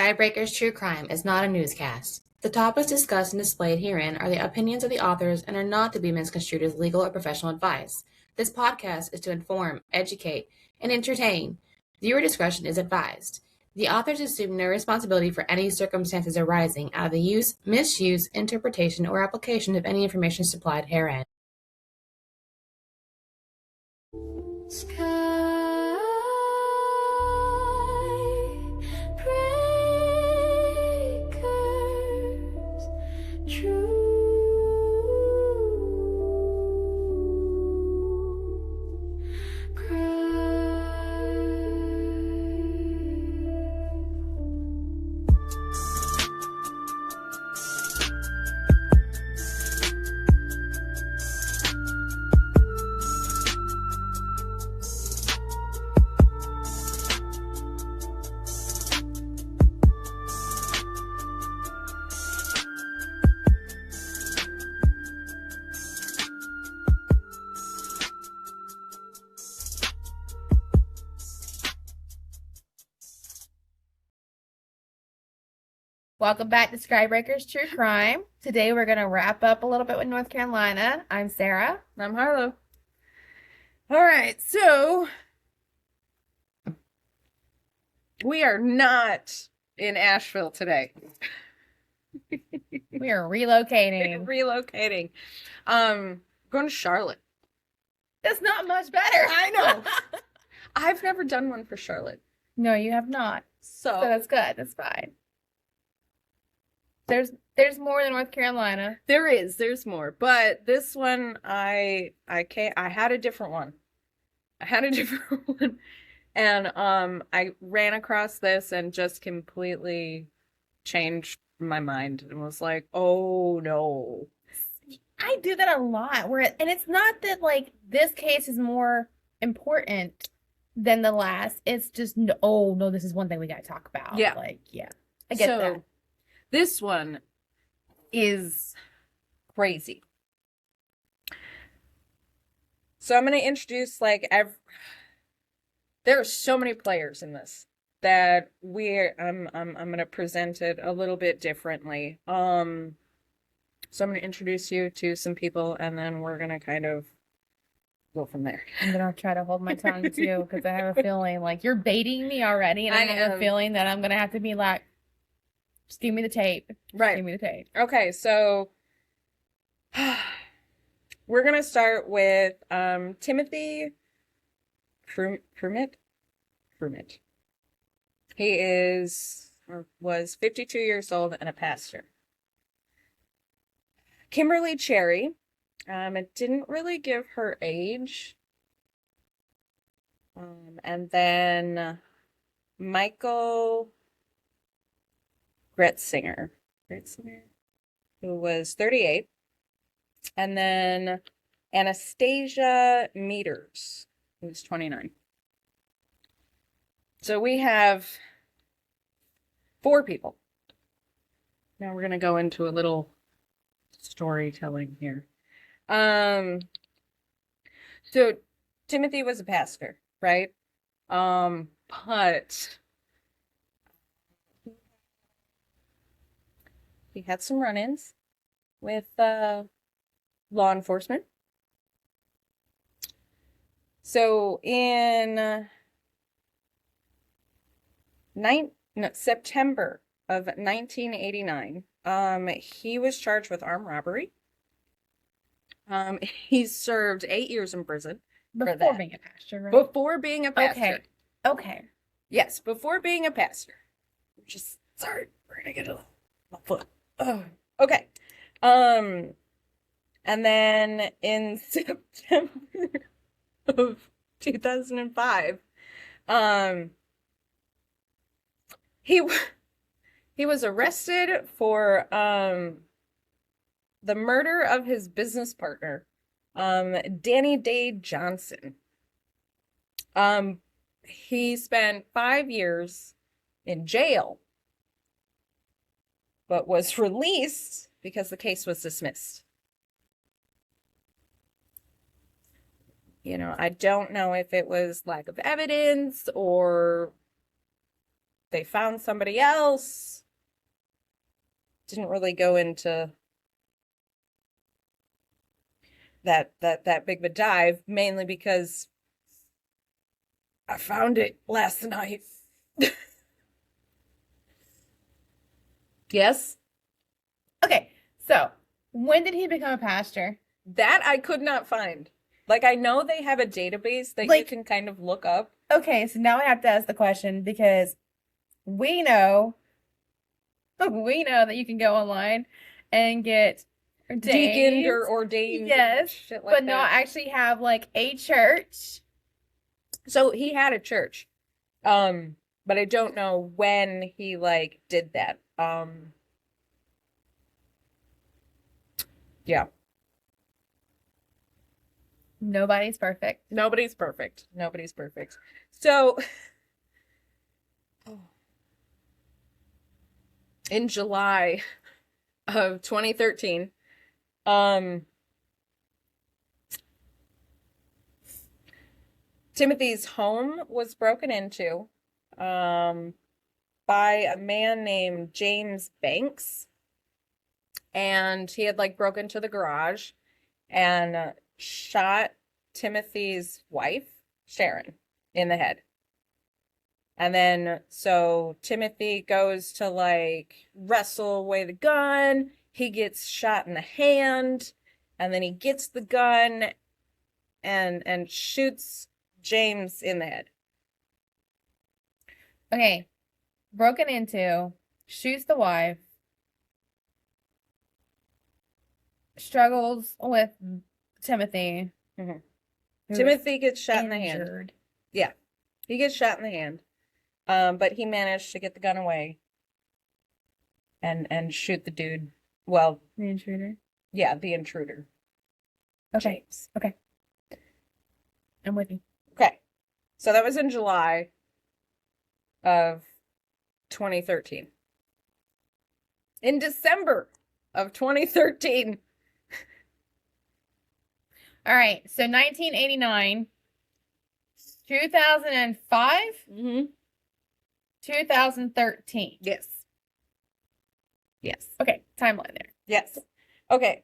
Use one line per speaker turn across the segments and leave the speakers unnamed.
Skybreaker's True Crime is not a newscast. The topics discussed and displayed herein are the opinions of the authors and are not to be misconstrued as legal or professional advice. This podcast is to inform, educate, and entertain. Viewer discretion is advised. The authors assume no responsibility for any circumstances arising out of the use, misuse, interpretation, or application of any information supplied herein.
Welcome back to Skybreaker's True Crime. Today we're going to wrap up a little bit with North Carolina. I'm Sarah.
I'm Harlow. All right, so we are not in Asheville today.
We are relocating.
Going to Charlotte.
That's not much better.
I know. I've never done one for Charlotte.
No, you have not.
So
that's good. That's fine. There's more than North Carolina.
There's more, but this one I had a different one. And I ran across this and just completely changed my mind and was like, "Oh no."
I do that a lot and it's not that like this case is more important than the last. It's just oh no, this is one thing we got to talk about.
Yeah.
I get that.
This one is crazy. So I'm going to introduce there are so many players in this that I'm going to present it a little bit differently. So I'm going to introduce you to some people and then we're going to kind of go from there.
I'm going to try to hold my tongue too because I have a feeling like you're baiting me already and I have a feeling that I'm going to have to be like, just give me the tape.
Right.
Give me the tape.
Okay, so we're going to start with Timothy Crumit. He was 52 years old and a pastor. Kimberly Cherry, it didn't really give her age. And then Michael Gretzinger, who was 38. And then Anastasia Meters, who was 29. So we have 4 people. Now we're going to go into a little storytelling here. So Timothy was a pastor, right? But he had some run-ins with law enforcement. So in September of 1989, he was charged with armed robbery. He served 8 years in prison
before being a pastor, right?
Before being a pastor.
Okay.
Yes, before being a pastor. Sorry, we're gonna get my foot. Oh, okay. And then in September of 2005, he was arrested for the murder of his business partner, Danny Day Johnson. He spent 5 years in jail, but was released because the case was dismissed. You know, I don't know if it was lack of evidence or they found somebody else. Didn't really go into that big of a dive, mainly because I found it last night. Yes?
Okay, so when did he become a pastor?
That I could not find. Like, I know they have a database that you
Like-
can kind of look up.
Okay, so now I have to ask the question because we know that you can go online and get
Deaconed or
ordained,
ordained.
yes,
Shit like
but not
that.
actually have like a church.
So he had a church. But I don't know when he like did that. Yeah.
Nobody's perfect.
Nobody's perfect. Nobody's perfect. So in July of 2013, Timothy's home was broken into by a man named James Banks. And he had like broken into the garage and shot Timothy's wife, Sharon, in the head. And then so Timothy goes to like wrestle away the gun. He gets shot in the hand, and then he gets the gun and shoots James in the head.
Okay, broken into, shoots the wife, struggles with Timothy.
Mhm.
who's
Timothy gets shot in the hand.
injured.
Yeah, he gets shot in the hand. But he managed to get the gun away and shoot the dude. Well,
The intruder.
yeah, the intruder.
Okay,
James.
okay. I'm with you.
Okay. So that was in July of 2013. In December of 2013.
All right, so 1989, 2005,
Mm-hmm.
2013.
Yes. Yes.
Okay, timeline there.
Yes. Okay.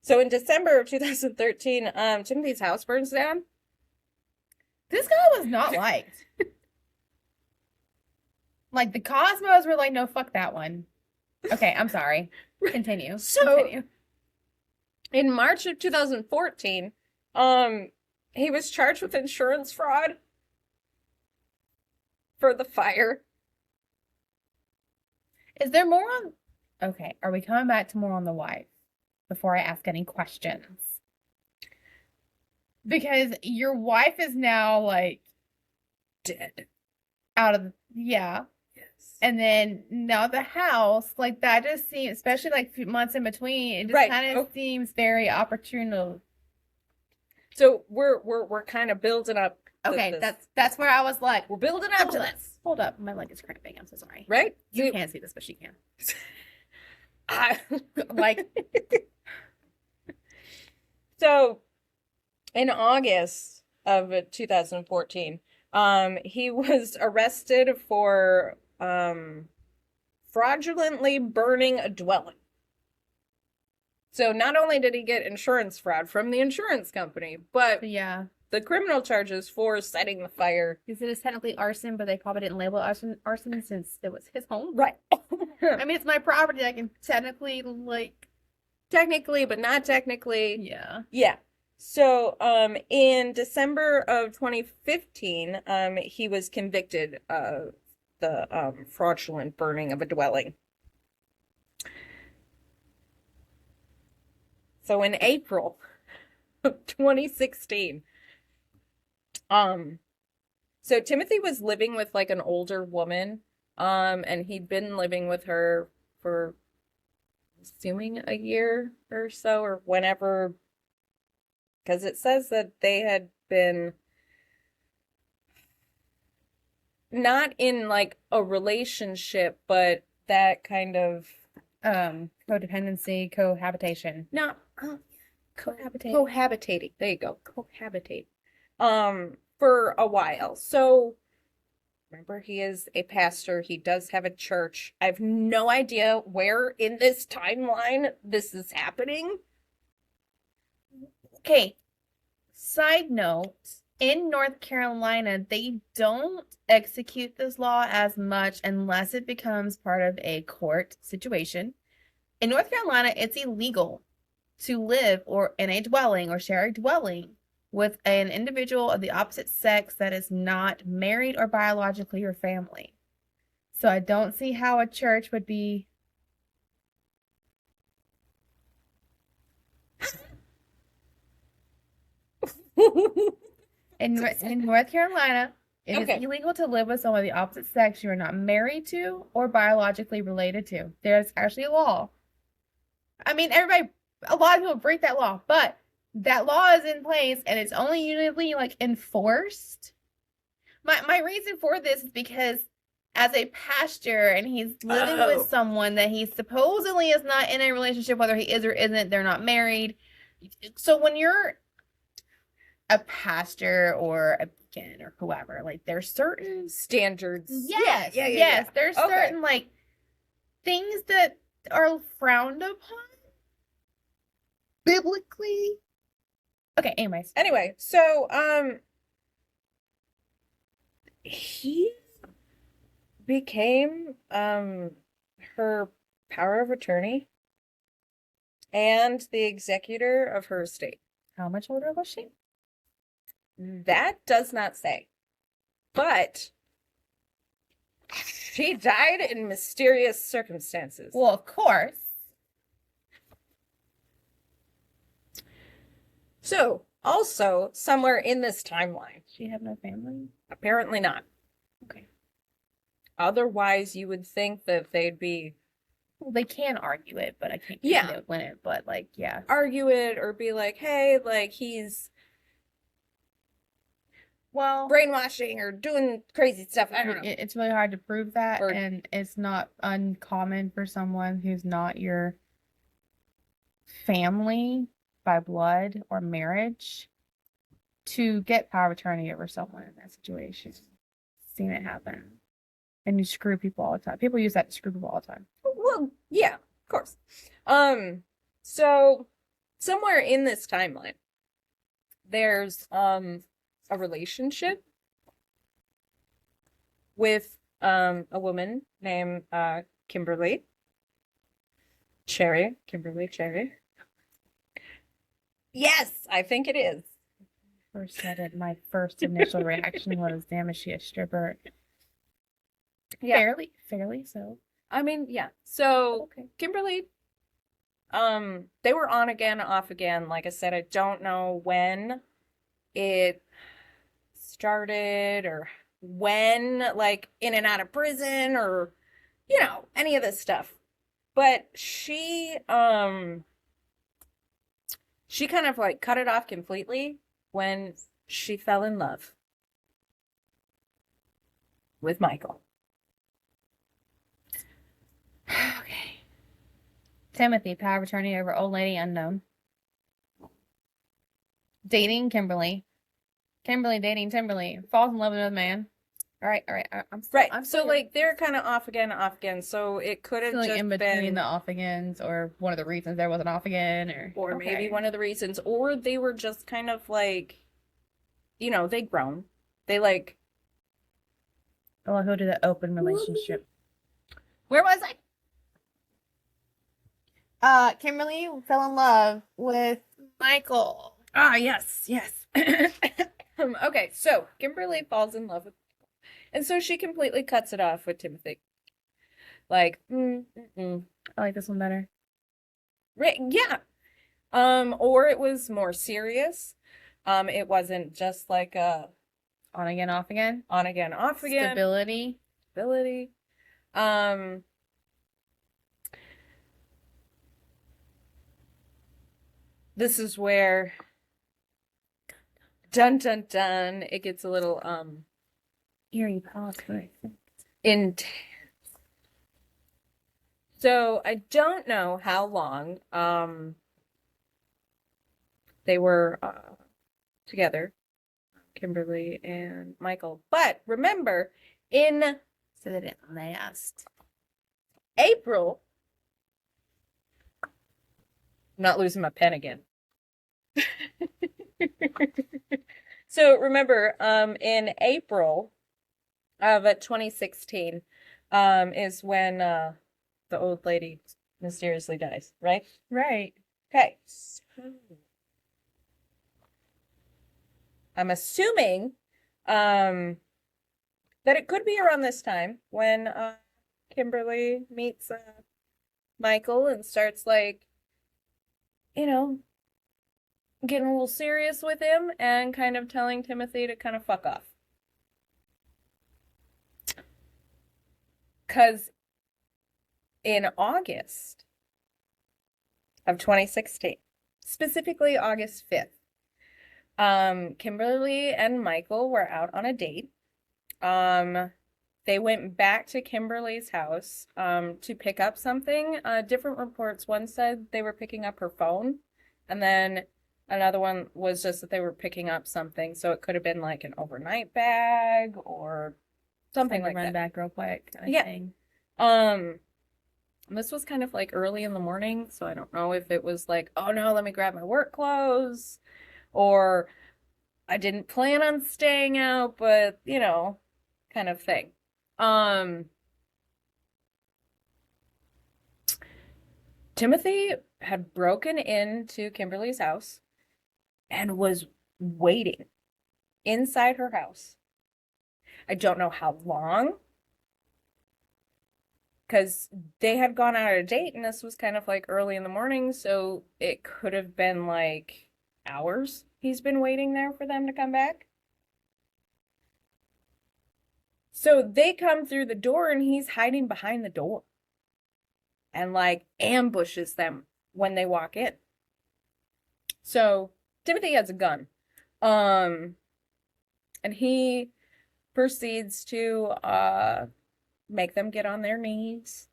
So in December of 2013, Timothy's house burns down.
This guy was not liked. Like the Cosmos were like, no, fuck that one. Okay, I'm sorry. Continue.
So-
Continue.
In March of 2014, he was charged with insurance fraud for the fire.
Is there more on? Okay, are we coming back to more on the wife before I ask any questions? Because your wife is now like
Dead.
out of yeah,
Yes.
and then now the house like that just seems, especially like few months in between, it just
Right.
kind of seems very opportune.
So we're kind of building up. to
Okay,
this.
that's where I was like,
We're building up to this,
hold up, my leg is cramping. I'm so sorry.
right?
You
So-
can't see this, but she can.
I-
Like,
So, in August of 2014, he was arrested for fraudulently burning a dwelling. So not only did he get insurance fraud from the insurance company, but
yeah,
the criminal charges for setting the fire.
because it is technically arson, but they probably didn't label it arson since it was his home.
Right.
I mean, it's my property. I can technically like,
Technically, but not technically.
yeah.
Yeah. So, in December of 2015, he was convicted of the fraudulent burning of a dwelling. So in April of 2016, so Timothy was living with like an older woman, and he'd been living with her for assuming a year or so, or whenever, because it says that they had been not in like a relationship, but that kind of
Codependency, cohabitation.
not
Cohabitate.
cohabitating. There you go, cohabitate. For a while. So Remember, he is a pastor. He does have a church. I have no idea where in this timeline this is happening.
Okay. Side note, in North Carolina, they don't execute this law as much unless it becomes part of a court situation. In North Carolina, it's illegal to live or in a dwelling or share a dwelling with an individual of the opposite sex that is not married or biologically your family. So I don't see how a church would be. In North Carolina, it is illegal to live with someone of the opposite sex you are not married to or biologically related to. There's actually a law. I mean, a lot of people break that law, but that law is in place and it's only usually enforced. My reason for this is because as a pastor and he's living with someone that he supposedly is not in a relationship, whether he is or isn't, they're not married. So when you're a pastor or a deacon or whoever, there's certain
standards.
Yes. There's certain things that are frowned upon biblically. Okay, anyways.
Anyway, so he became her power of attorney and the executor of her estate.
How much older was she?
That does not say. But she died in mysterious circumstances.
Well, of course.
So, also, somewhere in this timeline.
She had no family?
Apparently not.
Okay.
Otherwise, you would think that they'd be...
Well, they can argue it, but I can't they would win it, but yeah.
Argue it or be like, hey, he's...
Well,
brainwashing or doing crazy stuff. I don't know.
It's really hard to prove that, and it's not uncommon for someone who's not your family by blood or marriage to get power of attorney over someone in that situation. Seen it happen. And you screw people all the time. People use that to screw people all the time.
Well, yeah, of course. So somewhere in this timeline, there's a relationship with a woman named Kimberly Cherry. Yes, I think it is.
First said it, my first initial reaction was, damn, is she a stripper? Yeah. Fairly so.
I mean, yeah. So Kimberly, they were on again, off again. Like I said, I don't know when it started or when, in and out of prison or, any of this stuff. But she kind of cut it off completely when she fell in love with Michael.
Okay. Timothy, power of attorney over old lady unknown. Dating Kimberly. Kimberly dating Timberly. Falls in love with another man. All right. I'm
so they're kind of off again. So it could have just
in between
been
the off agains, or one of the reasons there was an off again,
or maybe one of the reasons, or they were just kind of they'd grown. They
I'll go to the open relationship. Where was I? Kimberly fell in love with Michael.
Ah, yes. Okay, so Kimberly falls in love with Michael. And so she completely cuts it off with Timothy.
I like this one better.
Right, yeah. Or it was more serious. It wasn't just a
on again, off again.
On again, off again.
Stability.
This is where dun dun dun it gets a little
eerie pause,
intense. So I don't know how long they were together, Kimberly and Michael. But remember, In
So they didn't last.
April, I'm not losing my pen again. So remember, in April of 2016, is when the old lady mysteriously dies, right?
Right.
Okay. So I'm assuming that it could be around this time when Kimberly meets Michael and starts like, you know, getting a little serious with him and kind of telling Timothy to kind of fuck off. Because in August of 2016, specifically August 5th, Kimberly and Michael were out on a date. They went back to Kimberly's house to pick up something. Different reports. One said they were picking up her phone, and then another one was just that they were picking up something. So it could have been like an overnight bag or something like
run
that.
back real quick.
Thing. This was kind of like early in the morning, so I don't know if it was like, oh no, let me grab my work clothes, or I didn't plan on staying out, but you know, kind of thing. Timothy had broken into Kimberly's house and was waiting inside her house. I don't know how long, because they had gone out on a date and this was kind of like early in the morning, so it could have been like hours he's been waiting there for them to come back. So they come through the door and he's hiding behind the door and like ambushes them when they walk in. So Timothy has a gun. And he proceeds to make them get on their knees.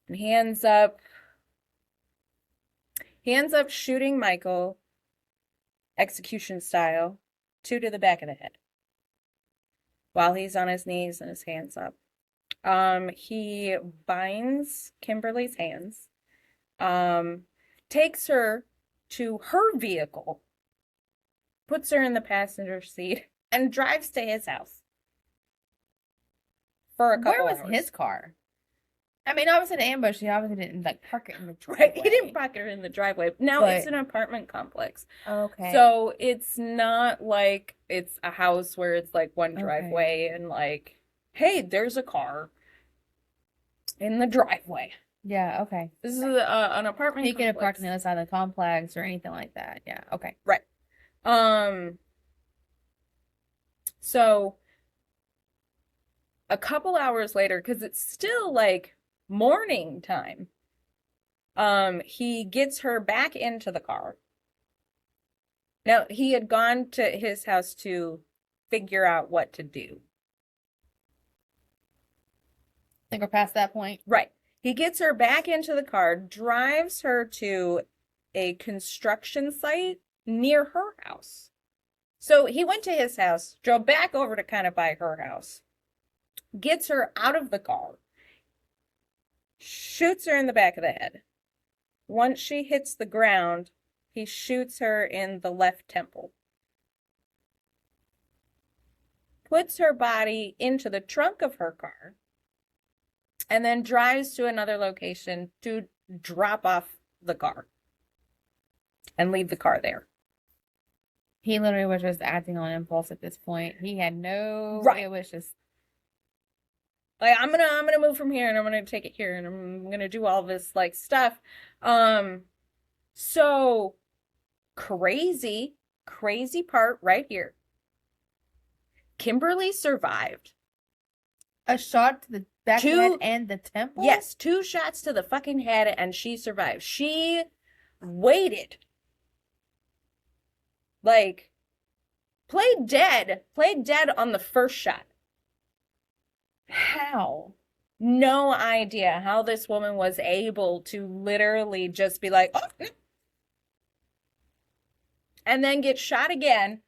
And he ends up shooting Michael execution style, 2 to the back of the head while he's on his knees and his hands up. He binds Kimberly's hands, takes her to her vehicle, puts her in the passenger seat, and drives to his house for a couple hours.
Where was his car? I mean, obviously the ambush, he obviously didn't like park it in the driveway.
Right, he didn't park it in the driveway. Now it's an apartment complex.
Okay.
So it's not like it's a house where it's like one driveway and like, hey, there's a car in the driveway.
Yeah, okay.
This is an apartment complex.
He could have parked on the other side of the complex or anything like that. Yeah, okay.
Right. So a couple hours later, because it's still like morning time, he gets her back into the car. Now, he had gone to his house to figure out what to do.
I think we're past that point.
Right. He gets her back into the car, drives her to a construction site near her house. So he went to his house, drove back over to kind of by her house, gets her out of the car, shoots her in the back of the head. Once she hits the ground, he shoots her in the left temple. Puts her body into the trunk of her car, and then drives to another location to drop off the car and leave the car there.
He literally was just acting on impulse at this point. He had no...
Right.
It was just...
Like, I'm gonna move from here and I'm gonna take it here and I'm gonna do all this like stuff. So crazy part right here. Kimberly survived.
A shot to the back of the head and the temple?
Yes, 2 shots to the fucking head and she survived. She waited. Like, played dead on the first shot. How? No idea how this woman was able to literally just be like, oh, and then get shot again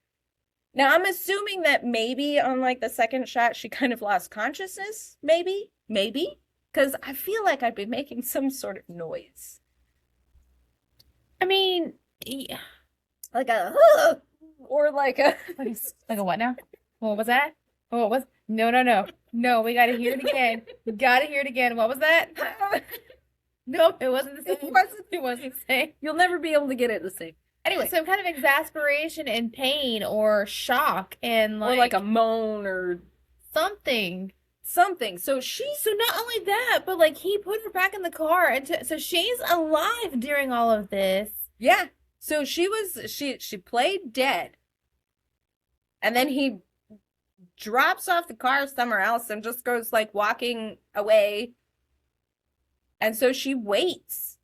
Now, I'm assuming that maybe on like the second shot, she kind of lost consciousness. Maybe. Because I feel like I'd be making some sort of noise.
I mean, yeah.
Like a, or like a.
Like a what now? What was that? Oh, what was? No. No, we gotta hear it again. We gotta hear it again. What was that? Nope, it wasn't the same. It wasn't the same.
You'll never be able to get it the same. Anyway.
Some kind of exasperation and pain or shock and
or like a moan or
something.
So
not only that, but like he put her back in the car, and so she's alive during all of this.
Yeah. So she played dead, and then he drops off the car somewhere else and just goes like walking away. And so she waits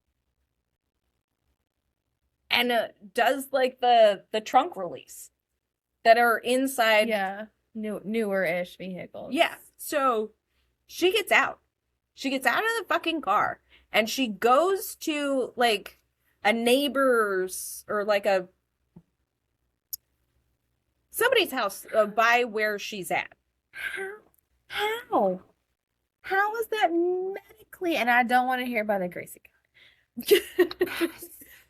and does like the trunk release that are inside.
Yeah. Newer-ish vehicles.
Yeah. So she gets out. She gets out of the fucking car and she goes to like a neighbor's or like somebody's house by where she's at.
How? How is that medically? And I don't want to hear about the Gracie God.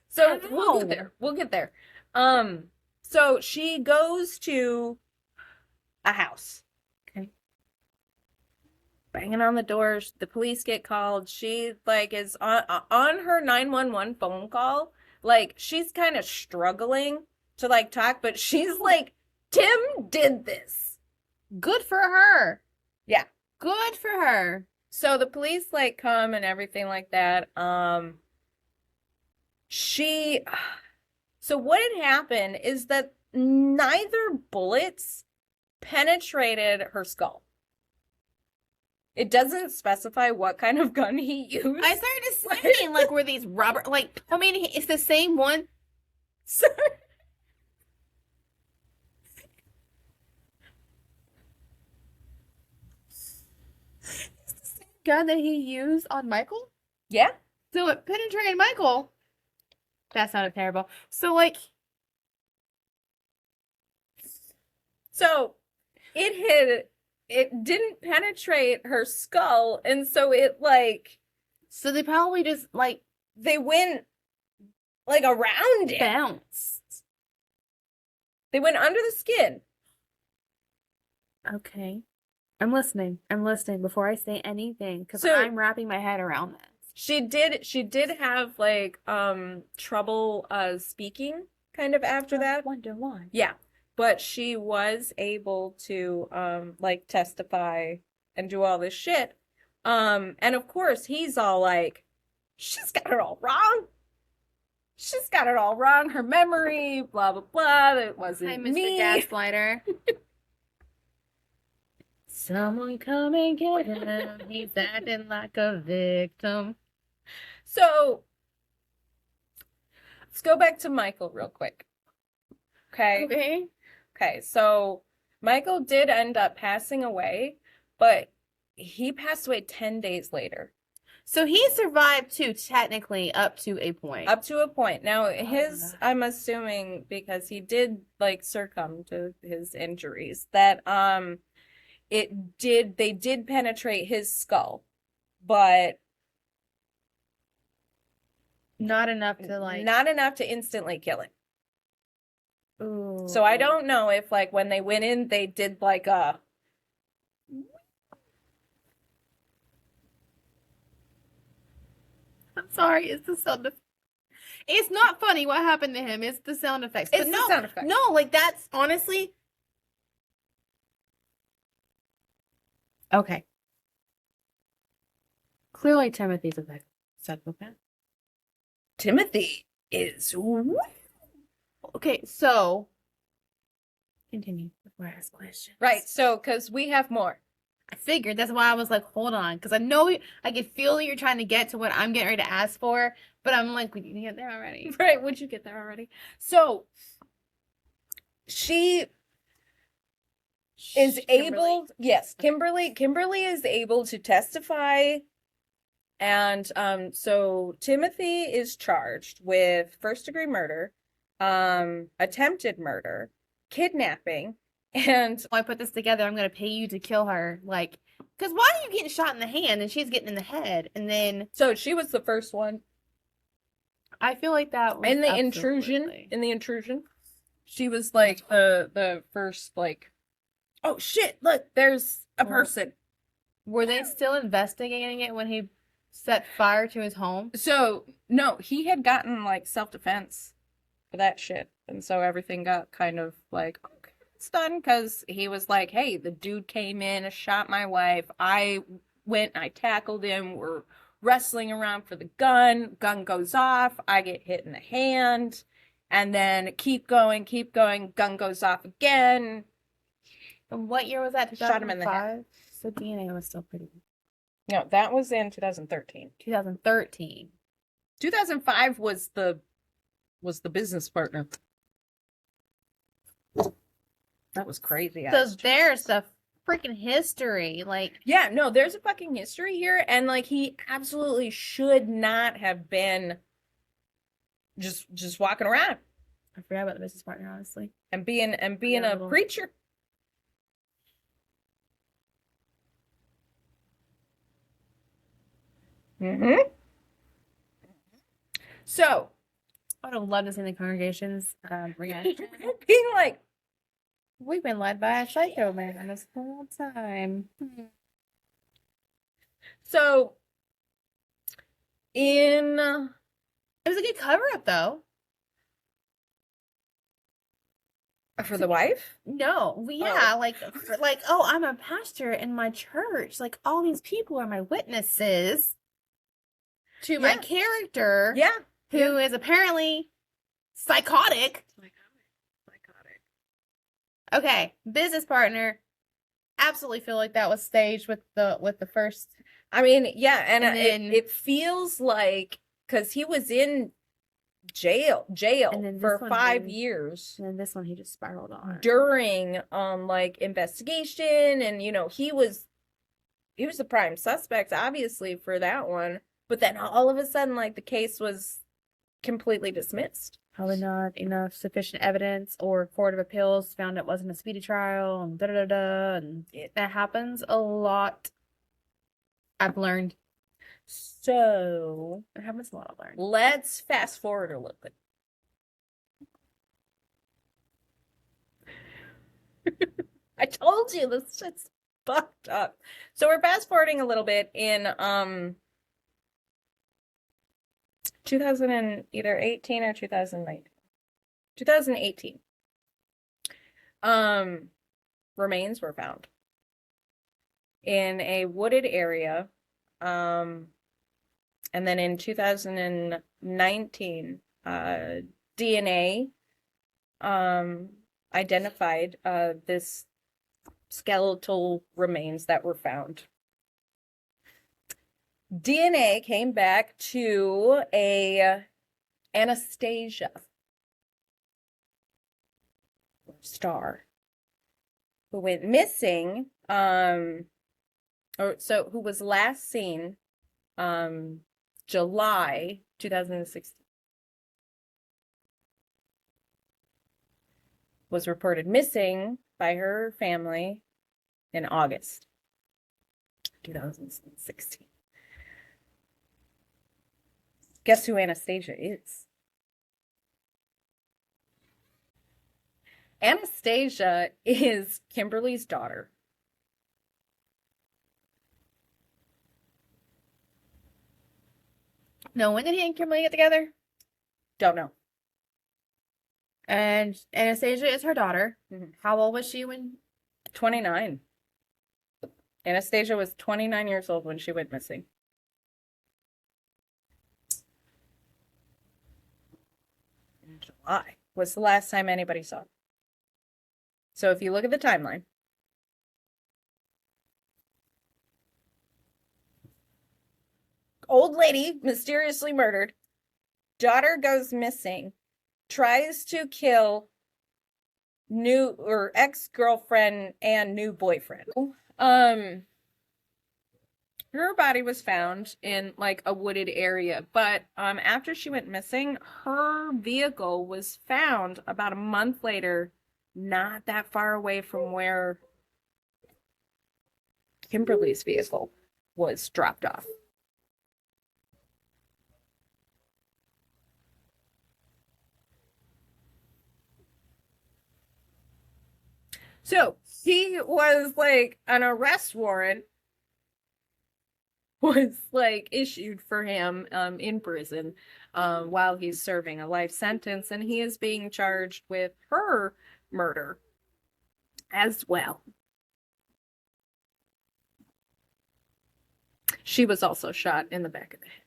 So we'll get there. So she goes to a house.
Okay.
Banging on the doors. The police get called. She like is on her 911 phone call. Like she's kind of struggling to like talk, but she's like, Tim did this.
Good for her.
Yeah.
Good for her.
So the police like come and everything like that. So what had happened is that neither bullets penetrated her skull. It doesn't specify what kind of gun he used.
I started saying, like, were these rubber, like, I mean, it's the same one.
So,
it's the same gun that he used on Michael?
yeah.
So it penetrated Michael. That sounded terrible. So, like,
so it didn't penetrate her skull, and so it like,
so they probably just like
they went like around it.
Bounced.
They went under the skin.
Okay. I'm listening before I say anything because
So-
I'm wrapping my head around this.
She did have like trouble speaking kind of after that.
Wonder why.
Yeah. But she was able to like testify and do all this shit. And of course he's all like, she's got it all wrong. She's got it all wrong. Her memory, blah blah blah. It wasn't
Hi, Mr.
me.
Gaslighter. Someone come and get him. He's acting like a victim.
So let's go back to Michael real quick. Okay. Okay, so Michael did end up passing away, but he passed away 10 days later.
So he survived too, technically, up to a point.
Up to a point. Now, I'm assuming because he did like succumb to his injuries, that they did penetrate his skull, but
not enough to
instantly kill him.
Ooh.
So I don't know if like when they went in, they did like a.
I'm sorry, it's the sound effects. It's not funny what happened to him. It's the sound effects.
It's the sound effects.
No, like that's honestly. Okay. Clearly, Timothy's a psychopath.
Timothy is.
Okay, so continue before I ask questions.
Right, so because we have more.
I figured that's why I was like, hold on, because I know I can feel you're trying to get to what I'm getting ready to ask for, but I'm like, we need to get there already.
Right, would you get there already? So she is able, yes, Kimberly is able to testify, and so Timothy is charged with first-degree murder, attempted murder, kidnapping. And
I put this together, I'm going to pay you to kill her. Like, because why are you getting shot in the hand and she's getting in the head? And then.
So she was the first one.
I feel like that was.
In the intrusion. She was like the first, like, oh shit, look, there's a person.
Were they still investigating it when he set fire to his home?
So, no, he had gotten, like, self-defense for that shit. And so everything got kind of like, okay, it's done. Because he was like, hey, the dude came in and shot my wife. I went and I tackled him. We're wrestling around for the gun. Gun goes off. I get hit in the hand. And then keep going. Gun goes off again.
And what year was that? 2005?
Shot him in the head.
So DNA was still pretty.
No, that was in 2013.
2013.
2005 was the business partner. That was crazy.
So there's a freaking history. Like,
yeah, no, there's a fucking history here, and like he absolutely should not have been just walking around.
I forgot about the business partner, honestly.
And being a preacher. Mm-hmm. So,
I would have loved to see the congregation's reaction.
Being like,
we've been led by a psycho man this whole time.
So, it
was a good cover up though.
For the wife?
No, yeah, oh, I'm a pastor in my church. Like, all these people are my witnesses to my character.
Yeah.
Who is apparently psychotic. Okay, business partner. Absolutely feel like that was staged with the first.
I mean, yeah, and
then,
it feels like because he was in jail for 5 years.
And then this one he just spiraled on
during like investigation, and you know he was the prime suspect obviously for that one, but then all of a sudden like the case was completely dismissed.
Probably not enough sufficient evidence, or court of appeals found it wasn't a speedy trial, and and that happens a lot. I've learned.
So
it happens a lot. I've learned.
Let's fast forward a little bit. I told you this shit's fucked up. So we're fast forwarding a little bit in 2018 or 2019. 2018. Remains were found in a wooded area. And then in 2019, DNA identified this skeletal remains that were found. DNA came back to a Anastasia Star who went missing, who was last seen July 2016. Was reported missing by her family in August 2016. Guess who Anastasia is? Anastasia is Kimberly's daughter.
No, when did he and Kimberly get together?
Don't know.
And Anastasia is her daughter.
Mm-hmm.
How old was she when?
29. Anastasia was 29 years old when she went missing. In July was the last time anybody saw her. So if you look at the timeline, old lady mysteriously murdered, daughter goes missing, tries to kill new or ex-girlfriend and new boyfriend. Her body was found in like a wooded area, but after she went missing, her vehicle was found about a month later not that far away from where Kimberly's vehicle was dropped off. So he was like, an arrest warrant was like issued for him in prison while he's serving a life sentence, and he is being charged with her murder as well. She was also shot in the back of the head.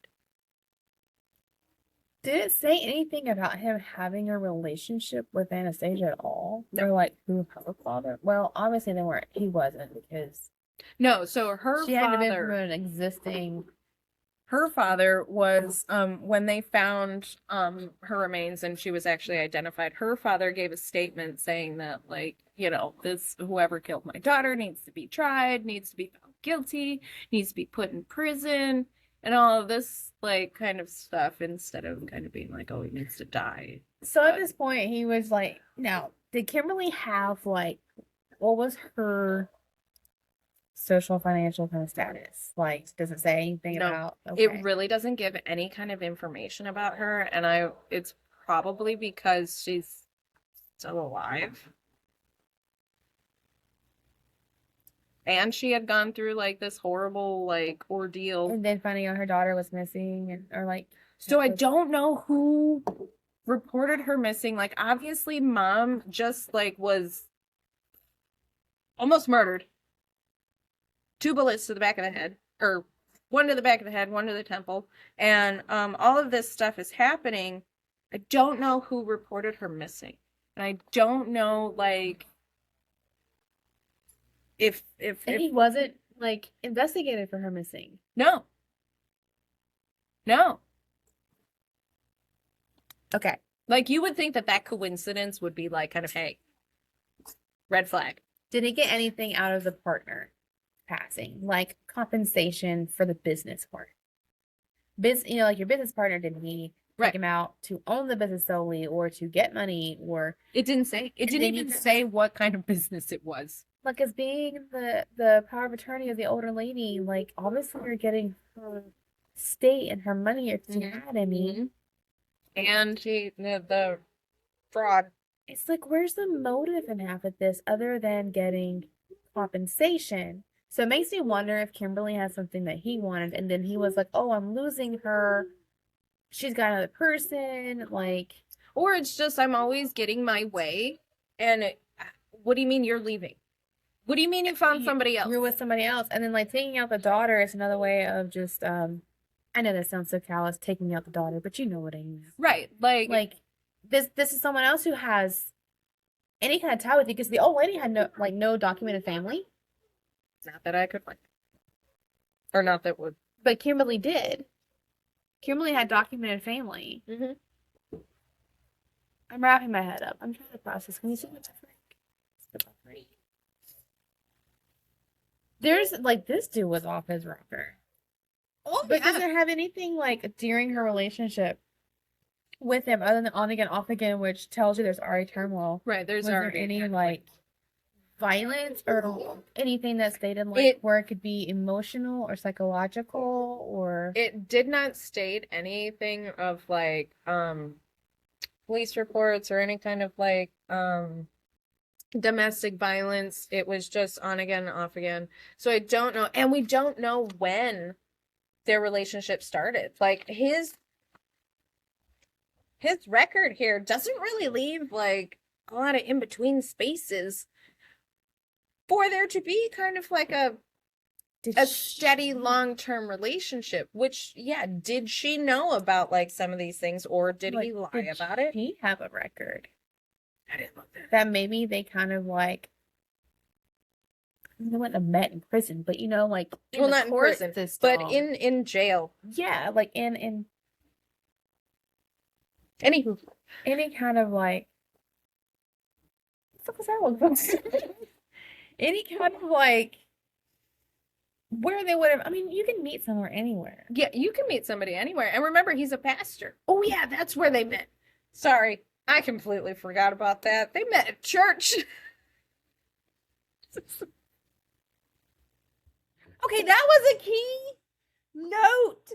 Did it say anything about him having a relationship with Anastasia at all? No. Or like who her father? Well, obviously they weren't. He wasn't, because
no. So
she had to be from an existing.
Her father was when they found her remains and she was actually identified. Her father gave a statement saying that, like, you know, this whoever killed my daughter needs to be tried, needs to be found guilty, needs to be put in prison, and all of this like kind of stuff, instead of kind of being like, oh, he needs to die.
So at this point, he was like, now, did Kimberly have like, what was her social financial kind of status? Like, does it say anything about?
Okay. It really doesn't give any kind of information about her, and it's probably because she's still alive. And she had gone through like this horrible like ordeal,
and then finding out her daughter was missing, and or like.
So I don't know who reported her missing. Like, obviously, mom just like was almost murdered. 2 bullets to the back of the head, or 1 to the back of the head, 1 to the temple, and all of this stuff is happening. I don't know who reported her missing, and I don't know like. If
he wasn't like investigated for her missing.
No.
Okay.
Like, you would think that coincidence would be like kind of, hey, red flag.
Did he get anything out of the partner passing, like compensation for the business part? Like your business partner, did he take him out to own the business solely, or to get money, or
it didn't say. It didn't even say what kind of business it was.
Like, as being the power of attorney of the older lady, like, obviously you're getting her estate and her money if she had any.
And the fraud.
It's like, where's the motive in half of this other than getting compensation? So it makes me wonder if Kimberly has something that he wanted, and then he was like, oh, I'm losing her. She's got another person, like.
Or it's just, I'm always getting my way, and what do you mean you're leaving? What do you mean you found somebody else?
You're with somebody else. And then, like, taking out the daughter is another way of just, I know that sounds so callous, taking out the daughter, but you know what I mean.
Right. Like
this is someone else who has any kind of tie with you, because the old lady had no documented family.
Not that I could find. Or not that would.
But Kimberly did. Kimberly had documented family.
Mm-hmm.
I'm wrapping my head up. I'm trying to process. Can you see what's the There's, like, this dude was off his rocker.
Oh,
but does it have anything, like, during her relationship with him, other than on again, off again, which tells you there's already turmoil?
Right, there's
was
already
there any, like, violence or anything that stated, like, where it could be emotional or psychological, or...
It did not state anything of, like, police reports or any kind of, like, domestic violence. It was just on again, off again. So I don't know, and we don't know when their relationship started. Like, his record here doesn't really leave like a lot of in between spaces for there to be kind of like a steady long-term relationship. Which, yeah, did she know about like some of these things, or did he lie about it?
Did he have a record?
I didn't look
that maybe they kind of like, they wouldn't have met in prison, but like
well, not in prison, but in jail.
Yeah, like in
anywho,
any kind of like, what was that? Any kind of like where they would have. I mean, you can meet somewhere anywhere.
Yeah, you can meet somebody anywhere. And remember, he's a pastor. Oh yeah, that's where they met. Sorry. I completely forgot about that. They met at church.
Okay, that was a key note.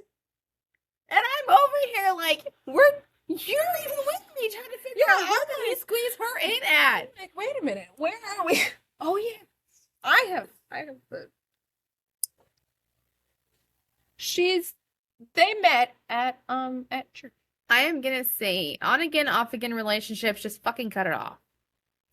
And I'm over here like, you're even with me trying to figure out where can we squeeze her in at.
Like, wait a minute, where are we? Oh yeah, I have the. They met at church.
I am gonna say, on again, off again relationships, just fucking cut it off.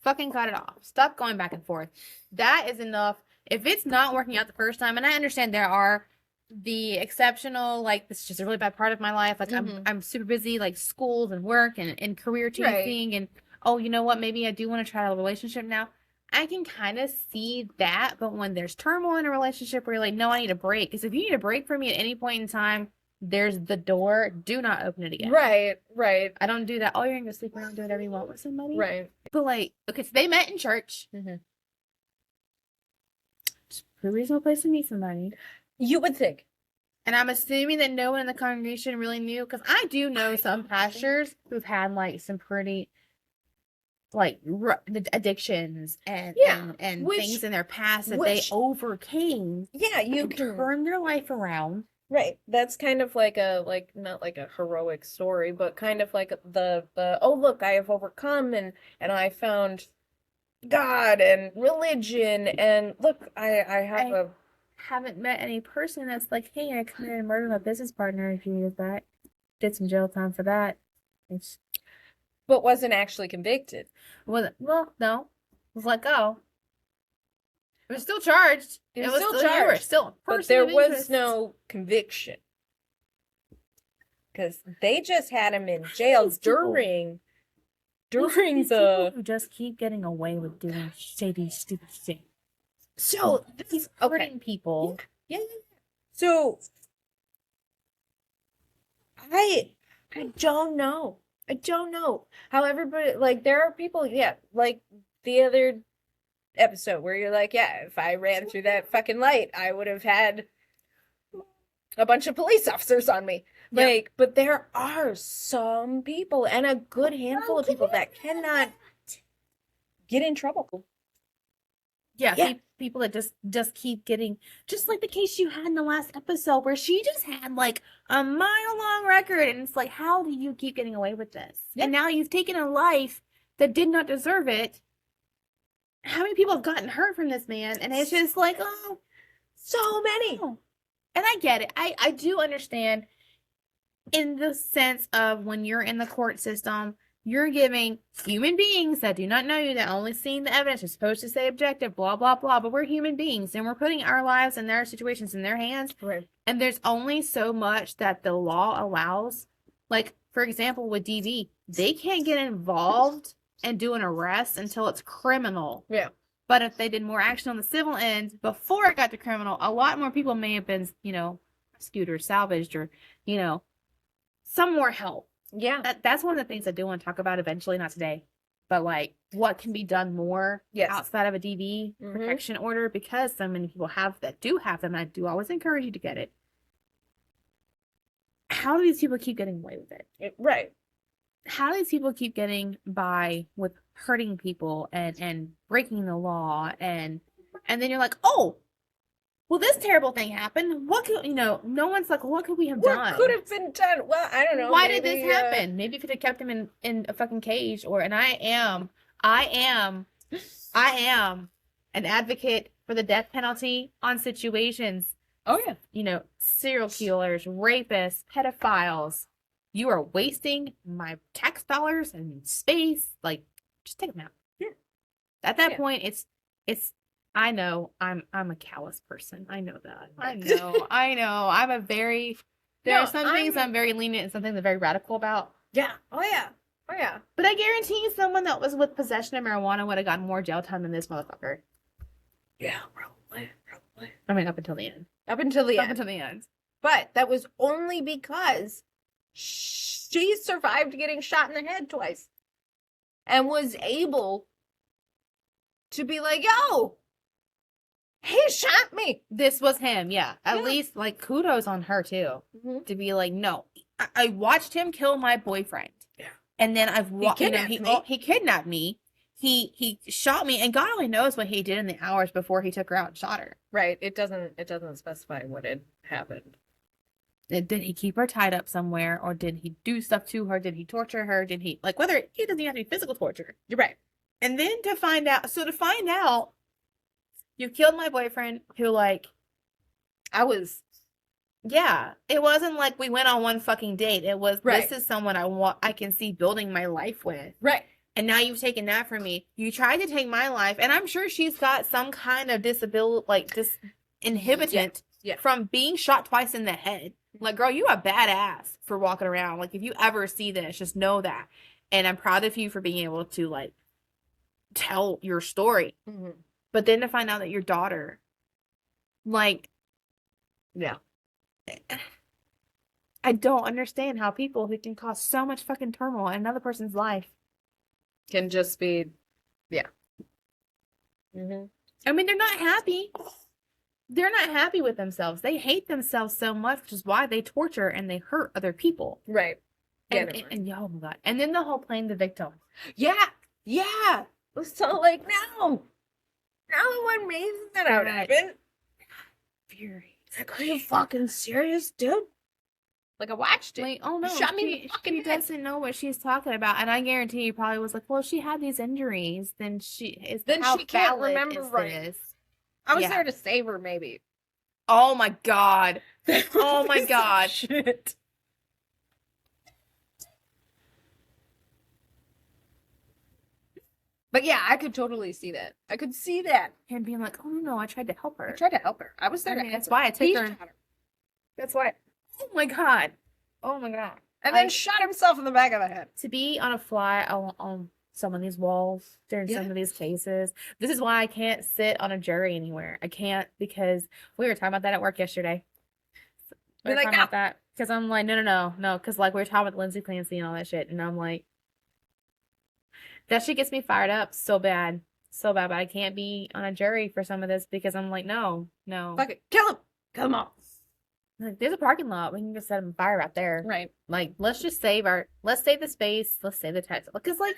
Fucking cut it off. Stop going back and forth. That is enough. If it's not working out the first time, and I understand there are the exceptional, like, this is just a really bad part of my life. Like, I'm super busy, like, schools and work and career chasing. Right. And, oh, you know what? Maybe I do want to try a relationship now. I can kind of see that. But when there's turmoil in a relationship where you're like, no, I need a break. Because if you need a break from me at any point in time, there's the door. Do not open it again.
Right. I
don't do that. Oh, you're going to sleep around, do whatever you want with somebody.
Right.
But, like, okay, so they met in church. It's a reasonable place to meet somebody.
You would think.
And I'm assuming that no one in the congregation really knew, because I do know some pastors who've had, like, some pretty, like, addictions and things in their past that they overcame.
Yeah, you
can turn their life around.
Right. That's kind of like not like a heroic story, but kind of like the oh, look, I have overcome and I found God and religion, and look, I
haven't met any person that's like, hey, I committed and murdered my business partner a few years back. Did some jail time for that.
But wasn't actually convicted.
Well, no. Was let go. It was still charged.
It was still charged.
You were still a person.
But there was no conviction. Because they just had him in jail during the...
who just keep getting away with doing shady, stupid things. So these hurting people.
Yeah. So I don't know. How everybody, like, there are people, like the other episode where you're like, yeah, if I ran through that fucking light, I would have had a bunch of police officers on me. Yep. Like, but there are some people and a good handful of people that cannot get in trouble.
Yeah. People that just keep getting, just like the case you had in the last episode where she just had like a mile-long record, and it's like, how do you keep getting away with this? Yeah. And now you've taken a life that did not deserve it. How many people have gotten hurt from this man? And it's just like, oh,
so many.
Oh. And I get it. I do understand in the sense of when you're in the court system, you're giving human beings that do not know you, that only seeing the evidence, are supposed to stay objective, blah, blah, blah. But we're human beings, and we're putting our lives and their situations in their hands.
Right.
And there's only so much that the law allows. Like, for example, with DV, they can't get involved and do an arrest until it's criminal.
Yeah.
But if they did more action on the civil end before it got to criminal, a lot more people may have been, rescued or salvaged or, some more help.
Yeah.
That's one of the things I do want to talk about eventually, not today. But, like, what can be done more outside of a DV protection order, because so many people do have them, and I do always encourage you to get it. How do these people keep getting away with it?
Right.
How do these people keep getting by with hurting people and breaking the law, and then you're like, oh, well, this terrible thing happened. What could, no one's like, what could we have done?
What could have been done? Well, I don't know.
Why did this happen? Maybe if it had kept him in a fucking cage, and I am an advocate for the death penalty on situations.
Oh, yeah.
Serial killers, rapists, pedophiles. You are wasting my tax dollars and space. Like, just take them out.
Yeah.
At that point, it's. I know I'm a callous person. I know that. I know. I'm a very. There are some things I'm very lenient and some things I'm very radical about.
Yeah. Oh yeah.
But I guarantee you, someone that was with possession of marijuana would have gotten more jail time than this motherfucker.
Yeah, probably.
I mean, up until the end.
Up until the end. But that was only because she survived getting shot in the head twice and was able to be like, yo, he shot me.
This was him. Yeah. At least, like, kudos on her too. To be like, no, I watched him kill my boyfriend.
Yeah.
And then he kidnapped me. He shot me, and God only knows what he did in the hours before he took her out and shot her.
Right. It doesn't specify what had happened.
Did he keep her tied up somewhere, or did he do stuff to her? Did he torture her? Did he, like, whether he doesn't have to be physical torture?
You're right.
And then to find out you killed my boyfriend, who, like, it wasn't like we went on one fucking date. It was, this is someone I can see building my life with.
Right.
And now you've taken that from me. You tried to take my life, and I'm sure she's got some kind of disability, like, inhibitant from being shot twice in the head. Like, girl, you a badass for walking around. Like, if you ever see this, just know that. And I'm proud of you for being able to, like, tell your story.
Mm-hmm.
But then to find out that your daughter, like, I don't understand how people who can cause so much fucking turmoil in another person's life
can just be,
Mm-hmm. I mean, they're not happy. They're not happy with themselves. They hate themselves so much, which is why they torture and they hurt other people.
Right.
And oh my God. And then the whole playing the victim.
Yeah. It was so like, no. No one made that out happen.
Fury.
Like, are you fucking serious, dude? Like, I watched it.
Like, oh no,
shot me
she doesn't know what she's talking about. And I guarantee you probably was like, well, she had these injuries. Then she
can't remember right. I was there to save her, maybe.
Oh my God. Oh my God.
Shit. But yeah, I could totally see that. I could see that.
And being like, oh no, I tried to help her.
I was there.
That's why I took her. That's why. Oh my God.
And then shot himself in the back of the head.
To be on a fly on some of these walls during some of these cases. This is why I can't sit on a jury anywhere. I can't, because we were talking about that at work yesterday. We were talking about that. Because I'm like, no. Because, like, we were talking about Lindsay Clancy and all that shit. And I'm like, that shit gets me fired up so bad. But I can't be on a jury for some of this because I'm like, no.
Fuck it. Kill him. Kill him all.
Like, there's a parking lot. We can just set him fire out there.
Right.
Like, let's save the space. Let's save the tax. Because, like,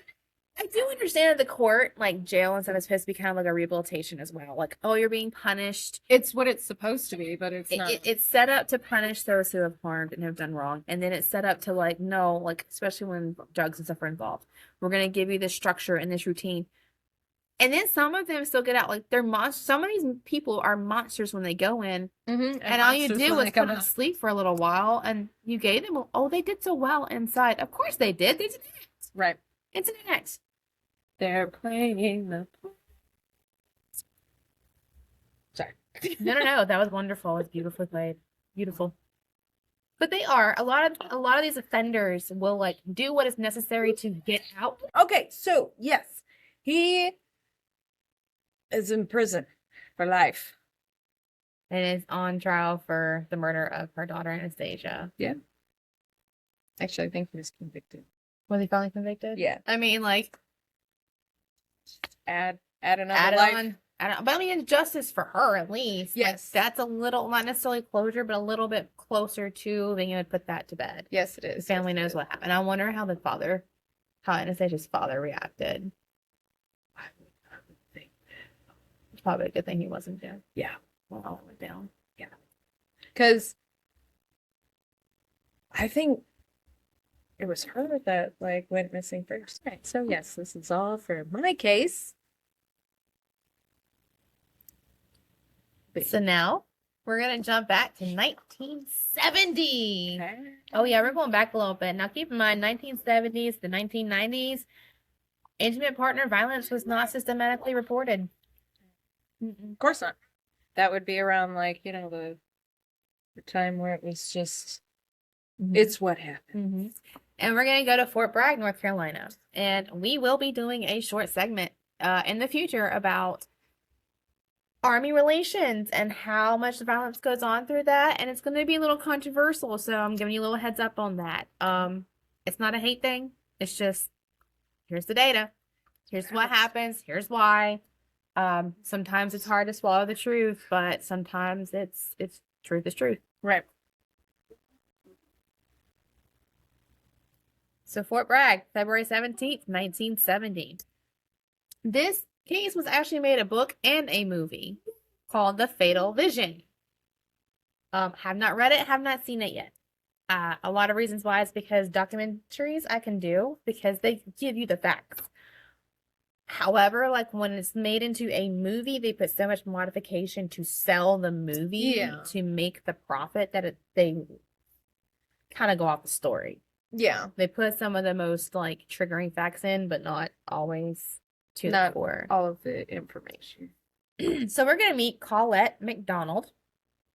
I do understand that the court, like, jail and stuff is supposed to be kind of like a rehabilitation as well. Like, oh, you're being punished.
It's what it's supposed to be, but it's not.
It's set up to punish those who have harmed and have done wrong. And then it's set up to, like, no, like, especially when drugs and stuff are involved. We're going to give you this structure and this routine. And then some of them still get out. Like, they're monsters. Some of these people are monsters when they go in.
Mm-hmm.
And all you do is put them to sleep for a little while. And you gave them, oh, they did so well inside. Of course they did. They did it.
Right.
It's an act.
They're playing the... Sorry.
No. That was wonderful. It's beautifully played. Beautiful. But they are. A lot of these offenders will, like, do what is necessary to get out.
Okay, so, yes. He is in prison for life.
And is on trial for the murder of her daughter, Anastasia.
Yeah. Actually, I think he was convicted.
Was he finally convicted?
Yeah.
I mean, like...
Add another life.
But I mean, it's justice for her, at least.
Yes.
Like, that's a little, not necessarily closure, but a little bit closer to being able to put that to bed.
Yes, it is.
The family knows what happened. I wonder how Anastasia's father reacted. It's probably a good thing he wasn't dead.
Yeah.
Well, all went down.
Yeah. Because I think it was her that, like, went missing first. Right. So, yes, this is all for my case.
So now we're going to jump back to 1970.
Okay.
Oh, yeah, we're going back a little bit. Now, keep in mind, 1970s, the 1990s, intimate partner violence was not systematically reported.
Of course not. That would be around, like, you know, the time where it was just, it's what happened.
And we're going to go to Fort Bragg, North Carolina. And we will be doing a short segment in the future about Army relations and how much violence goes on through that. And it's going to be a little controversial, so I'm giving you a little heads up on that. It's not a hate thing. It's just, here's the data. Here's what happens. Here's why. Sometimes it's hard to swallow the truth, but sometimes it's truth is truth.
Right.
So Fort Bragg, February 17th, 1970. This case was actually made a book and a movie called The Fatal Vision. Have not read it, have not seen it yet. A lot of reasons why is because documentaries I can do because they give you the facts. However, like when it's made into a movie, they put so much modification to sell the movie to make the profit that they kind of go off the story.
Yeah.
They put some of the most like triggering facts in, but not always to the core.
All of the information.
So we're going to meet Colette McDonald.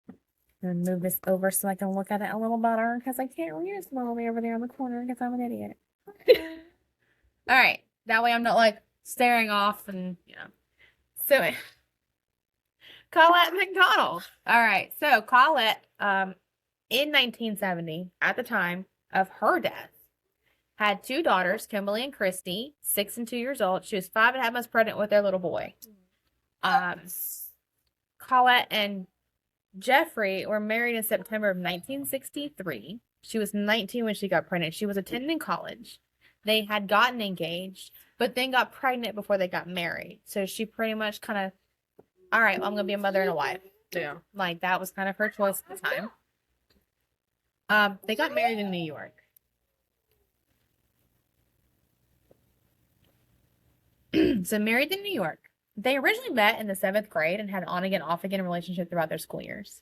I'm going to move this over so I can look at it a little better because I can't read it slowly over there in the corner because I'm an idiot. All right. That way I'm not like staring off and, you know. So, Colette McDonald. All right. So, Colette, in 1970, at the time of her death, had two daughters, Kimberly and Christy, 6 and 2 years old. She was 5.5 months pregnant with their little boy. Colette and Jeffrey were married in September of 1963. She was 19 when she got pregnant. She was attending college. They had gotten engaged, but then got pregnant before they got married. So she pretty much kind of, all right, well, I'm going to be a mother and a wife.
Yeah.
Like, that was kind of her choice at the time. They got married in New York. So married in New York. They originally met in the 7th grade and had an on-again, off-again relationship throughout their school years.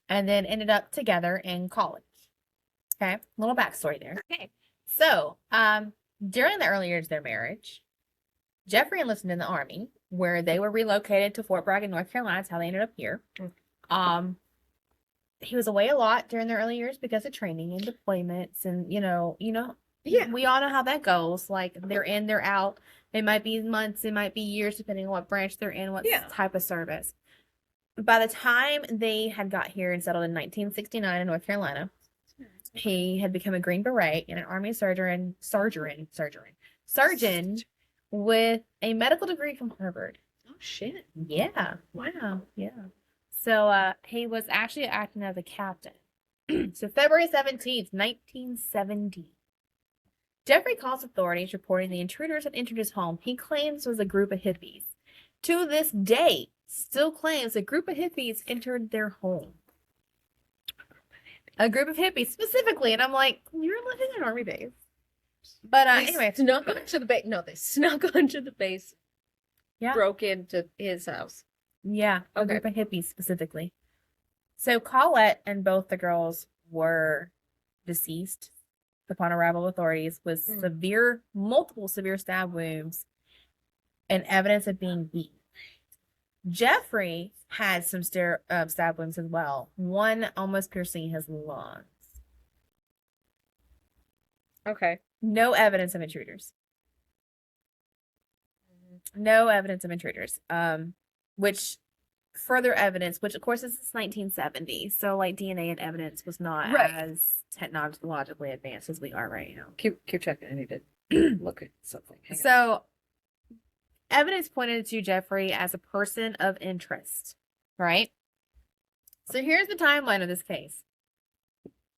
And then ended up together in college. Okay, little backstory there. Okay, so during the early years of their marriage, Jeffrey enlisted in the Army, where they were relocated to Fort Bragg in North Carolina. That's how they ended up here. He was away a lot during their early years because of training and deployments, and yeah, we all know how that goes. Like, they're in, they're out. It might be months, it might be years, depending on what branch they're in, what type of service. By the time they had got here and settled in 1969 in North Carolina, he had become a Green Beret and an Army surgeon with a medical degree from Harvard.
Oh, shit.
Yeah. Wow. Yeah. So he was actually acting as a captain. So February 17th, 1970. Jeffrey calls authorities reporting the intruders had entered his home. He claims it was a group of hippies. To this day, still claims a group of hippies entered their home. A group of hippies specifically, and I'm like, you're living in an Army base. But anyway,
snuck onto the base. No, they snuck onto the base.
Yeah,
broke into his house.
Yeah, a group of hippies specifically. So Colette and both the girls were deceased upon arrival of authorities with multiple severe stab wounds and evidence of being beaten. Jeffrey had some stab wounds as well, one almost piercing his lungs.
Okay.
No evidence of intruders. No evidence of intruders. Which further evidence, which of course this is 1970, so like DNA and evidence was not as technologically advanced as we are right now.
Keep checking. I need to look at something.
So evidence pointed to Jeffrey as a person of interest, right? So here's the timeline of this case.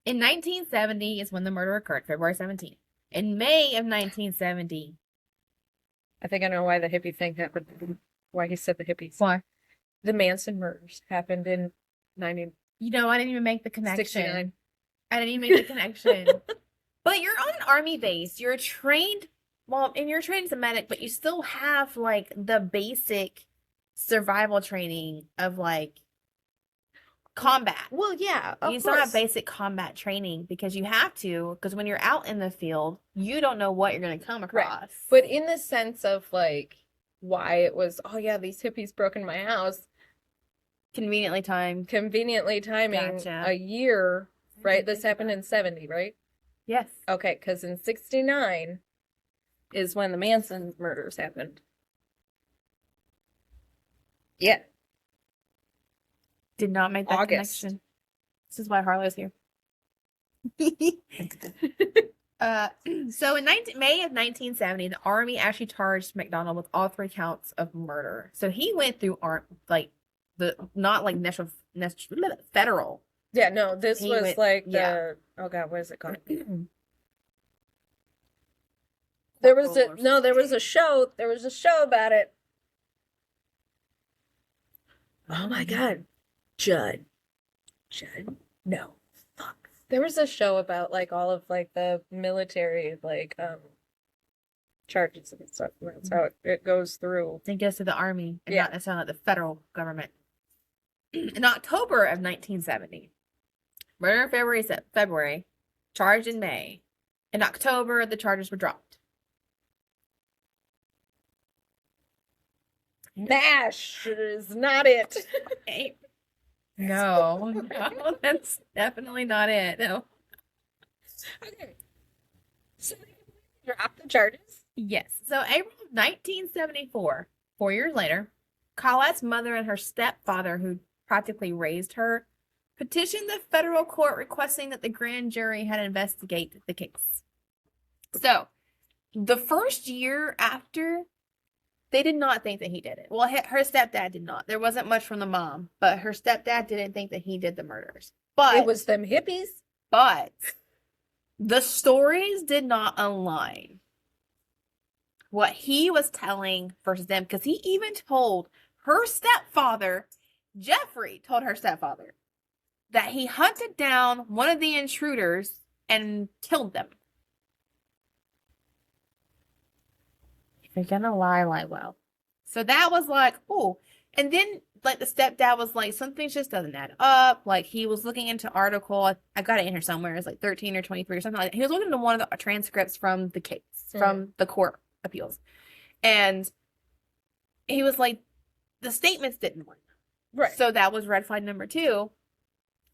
In 1970 is when the murder occurred, February 17th. In May of 1970.
I think I know why the hippie thing happened. Why he said the hippies.
Why?
The Manson murders happened in 1969.
You know, I didn't even make the connection. I didn't even make the connection. But you're on an Army base. You're trained, and you're trained as a medic, but you still have, like, the basic survival training of, like, combat.
Well, yeah,
you still have basic combat training because you have to, because when you're out in the field, you don't know what you're going to come across.
Right. But in the sense of, like, why it was, oh, yeah, these hippies broke in my house.
Conveniently timing
gotcha. A year, right? This happened in 70, right?
Yes.
Okay, because in 69 is when the Manson murders happened. Yeah.
Did not make that connection. This is why Harlow's here. So in May of 1970, the Army actually charged McDonald with all 3 counts of murder. So he went through federal.
Yeah, no, this was like the, oh God, what is it called? There was a show about it. Oh my God. Judd. No. Fuck. There was a show about like all of like the military like charges and stuff. That's how it goes through.
It goes to the army and not necessarily the federal government. In October of 1970, murder in February, charged in May. In October, the charges were dropped.
MASH is not it.
No, that's definitely not it. No.
Okay. So they dropped the charges?
Yes. So April of 1974, 4 years later, Colette's mother and her stepfather, who practically raised her, petitioned the federal court requesting that the grand jury had investigate the case. So, the first year after, they did not think that he did it. Well, her stepdad did not. There wasn't much from the mom, but her stepdad didn't think that he did the murders. But
it was them hippies.
But the stories did not align. What he was telling versus them, because he even told her stepfather, Jeffrey told her stepfather, that he hunted down one of the intruders and killed them. If you're gonna lie well. So that was like, oh. And then, like, the stepdad was like, something just doesn't add up. Like, he was looking into article. I got it in here somewhere. It's like 13 or 23 or something like that. He was looking into one of the transcripts from the case, from the court appeals. And he was like, the statements didn't work.
Right.
So that was red flag number 2.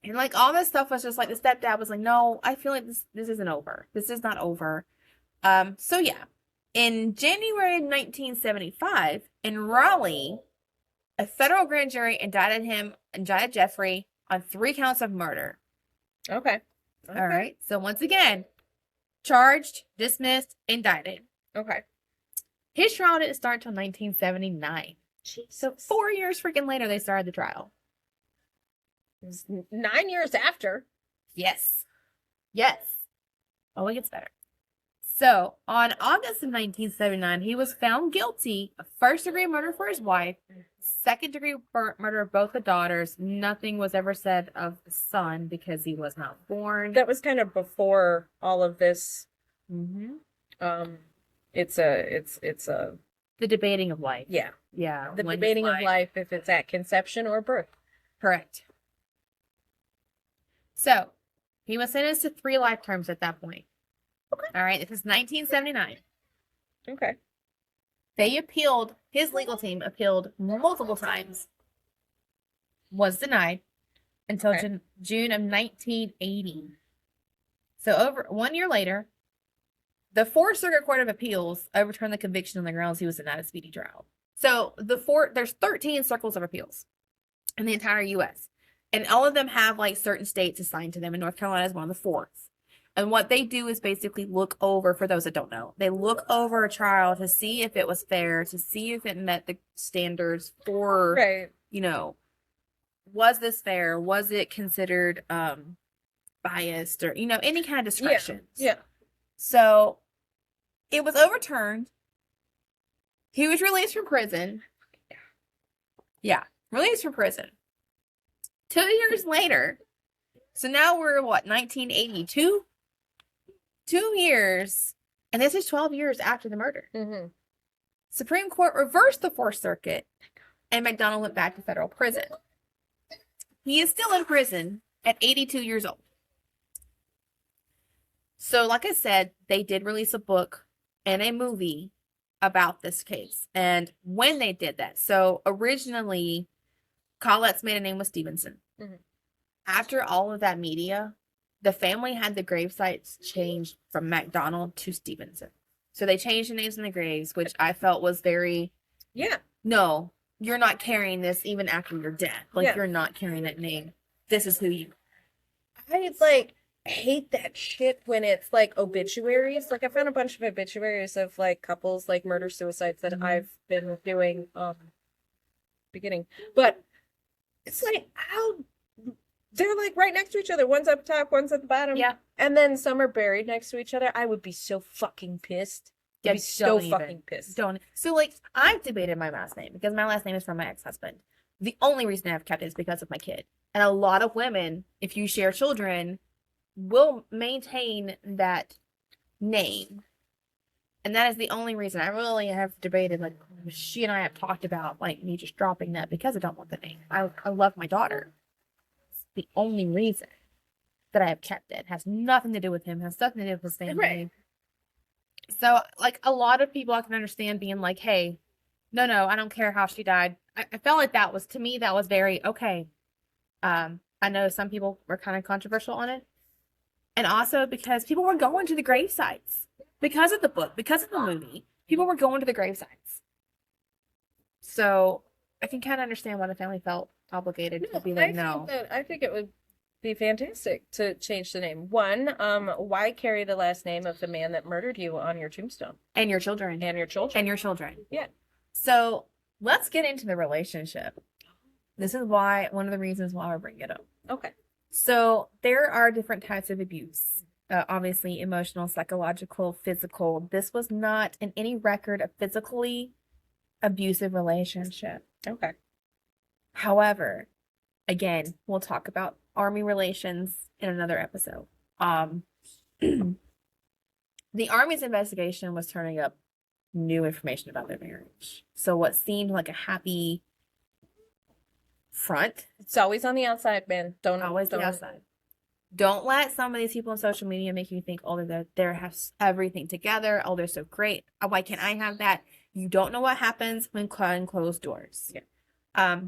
And, like, all this stuff was just like, the stepdad was like, no, I feel like this isn't over. This is not over. So, yeah. In January of 1975, in Raleigh, a federal grand jury indicted Jeffrey on 3 counts of murder.
Okay.
All right. So, once again, charged, dismissed, indicted.
Okay.
His trial didn't start until 1979.
Jesus.
So 4 years freaking later, they started the trial.
It was 9 years after.
Yes. Oh, it gets better. So, on August of 1979, he was found guilty of first-degree murder for his wife, second-degree murder of both the daughters. Nothing was ever said of the son because he was not born.
That was kind of before all of this.
Mm-hmm.
It's a
the debating of life.
Yeah. The
when
debating of life, if it's at conception or birth.
Correct. So, he was sentenced to 3 life terms at that point.
Okay.
All right. This is 1979.
Okay.
They appealed. His legal team appealed multiple times. Was denied until June of 1980. So, over 1 year later, the 4th Circuit Court of Appeals overturned the conviction on the grounds he was denied a speedy trial. So, there's 13 circles of appeals in the entire U.S. And all of them have, like, certain states assigned to them. And North Carolina is one of the 4th. And what they do is basically look over, for those that don't know, they look over a trial to see if it was fair, to see if it met the standards for, was this fair? Was it considered biased or, any kind of discretion?
Yeah.
So it was overturned. He was released from prison. Yeah, released from prison. 2 years later. So now we're 1982? 2 years. And this is 12 years after the murder.
Mm-hmm.
Supreme Court reversed the 4th Circuit and McDonald went back to federal prison. He is still in prison at 82 years old. So, like I said, they did release a book and a movie about this case. And when they did that, so originally, Colette's maiden name was Stevenson.
Mm-hmm.
After all of that media, the family had the grave sites changed from McDonald to Stevenson. So they changed the names in the graves, which I felt was very...
Yeah.
No, you're not carrying this even after you're dead. You're not carrying that name. This is who you...
I, hate that shit when it's, obituaries. I found a bunch of obituaries of, couples, murder, suicides that I've been doing, beginning. But it's how... They're right next to each other. One's up top, one's at the bottom.
Yeah.
And then some are buried next to each other. I would be so fucking pissed. I'd be so fucking pissed.
So, like, I've debated my last name because my last name is from my ex-husband. The only reason I've kept it is because of my kid. And a lot of women, if you share children, will maintain that name. And that is the only reason. I really have debated, like, she and I have talked about, like, me just dropping that because I don't want the name. I love my daughter. It's the only reason that I have kept it. It has nothing to do with him. It has nothing to do with his family.
Right.
So, like, a lot of people I can understand being like, hey, no, I don't care how she died. I felt like that was, to me, that was very, okay. I know some people were kind of controversial on it. And also because people were going to the grave sites. Because of the book, because of the movie, people were going to the grave sites. So, I can kind of understand why the family felt obligated to be like, no.
I think it would be fantastic to change the name. One, why carry the last name of the man that murdered you on your tombstone?
And your children.
And your children.
And your children.
Yeah.
So let's get into the relationship. This is why, one of the reasons why I bring it up.
Okay.
So there are different types of abuse. Obviously, emotional, psychological, physical. This was not in any record a physically abusive relationship.
Okay.
However, again, we'll talk about Army relations in another episode. The Army's investigation was turning up new information about their marriage. So what seemed like a happy front.
It's always on the outside, man. Don't
the outside. Don't let some of these people on social media make you think, oh, they have everything together. Oh, they're so great. Why can't I have that? You don't know what happens when behind closed doors.
Yeah.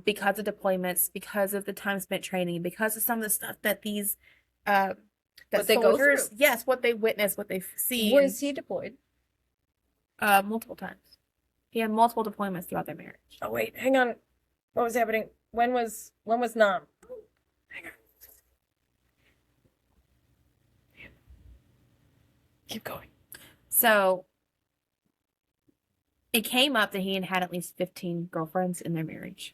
Because of deployments, because of the time spent training, because of some of the stuff that these that
what they go through.
Yes, what they witness, what they see.
Was he deployed?
Multiple times. He had multiple deployments throughout their marriage.
Oh wait, hang on. What was happening? When was Nam? Hang on. Keep going.
So it came up that he had at least 15 girlfriends in their marriage.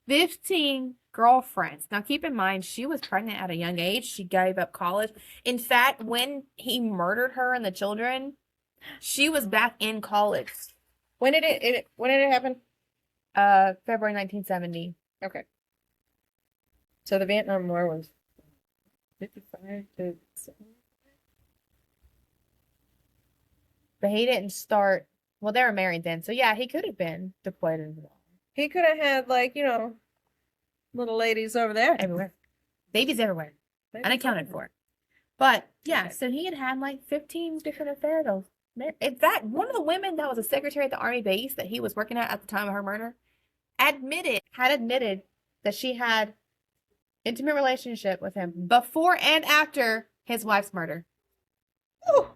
15 girlfriends. Now keep in mind, she was pregnant at a young age. She gave up college. In fact, when he murdered her and the children, she was back in college.
When did it happen?
February 1970.
Okay. So the Vietnam War was 55 to 70.
But he didn't start. Well, they were married then, so yeah, he could have been deployed in the war.
He could have had, like, little ladies over there.
Everywhere. Babies everywhere. Unaccounted for. But, yeah, okay. So he had like 15 different affairs. In fact, one of the women that was a secretary at the Army base that he was working at the time of her murder had admitted that she had intimate relationship with him before and after his wife's murder.
Ooh.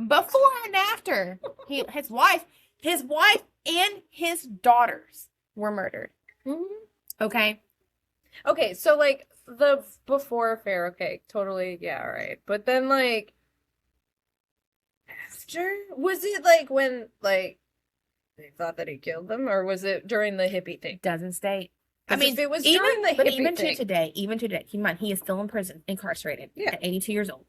Before and after his wife and his daughters were murdered.
Mm-hmm.
Okay,
so like the before affair, okay, totally, yeah, all right. But then like after, was it like when like they thought that he killed them, or was it during the hippie thing?
Doesn't state.
I mean, if it was during the hippie thing,
even today, keep in mind, he is still in prison, incarcerated
at
82 years old.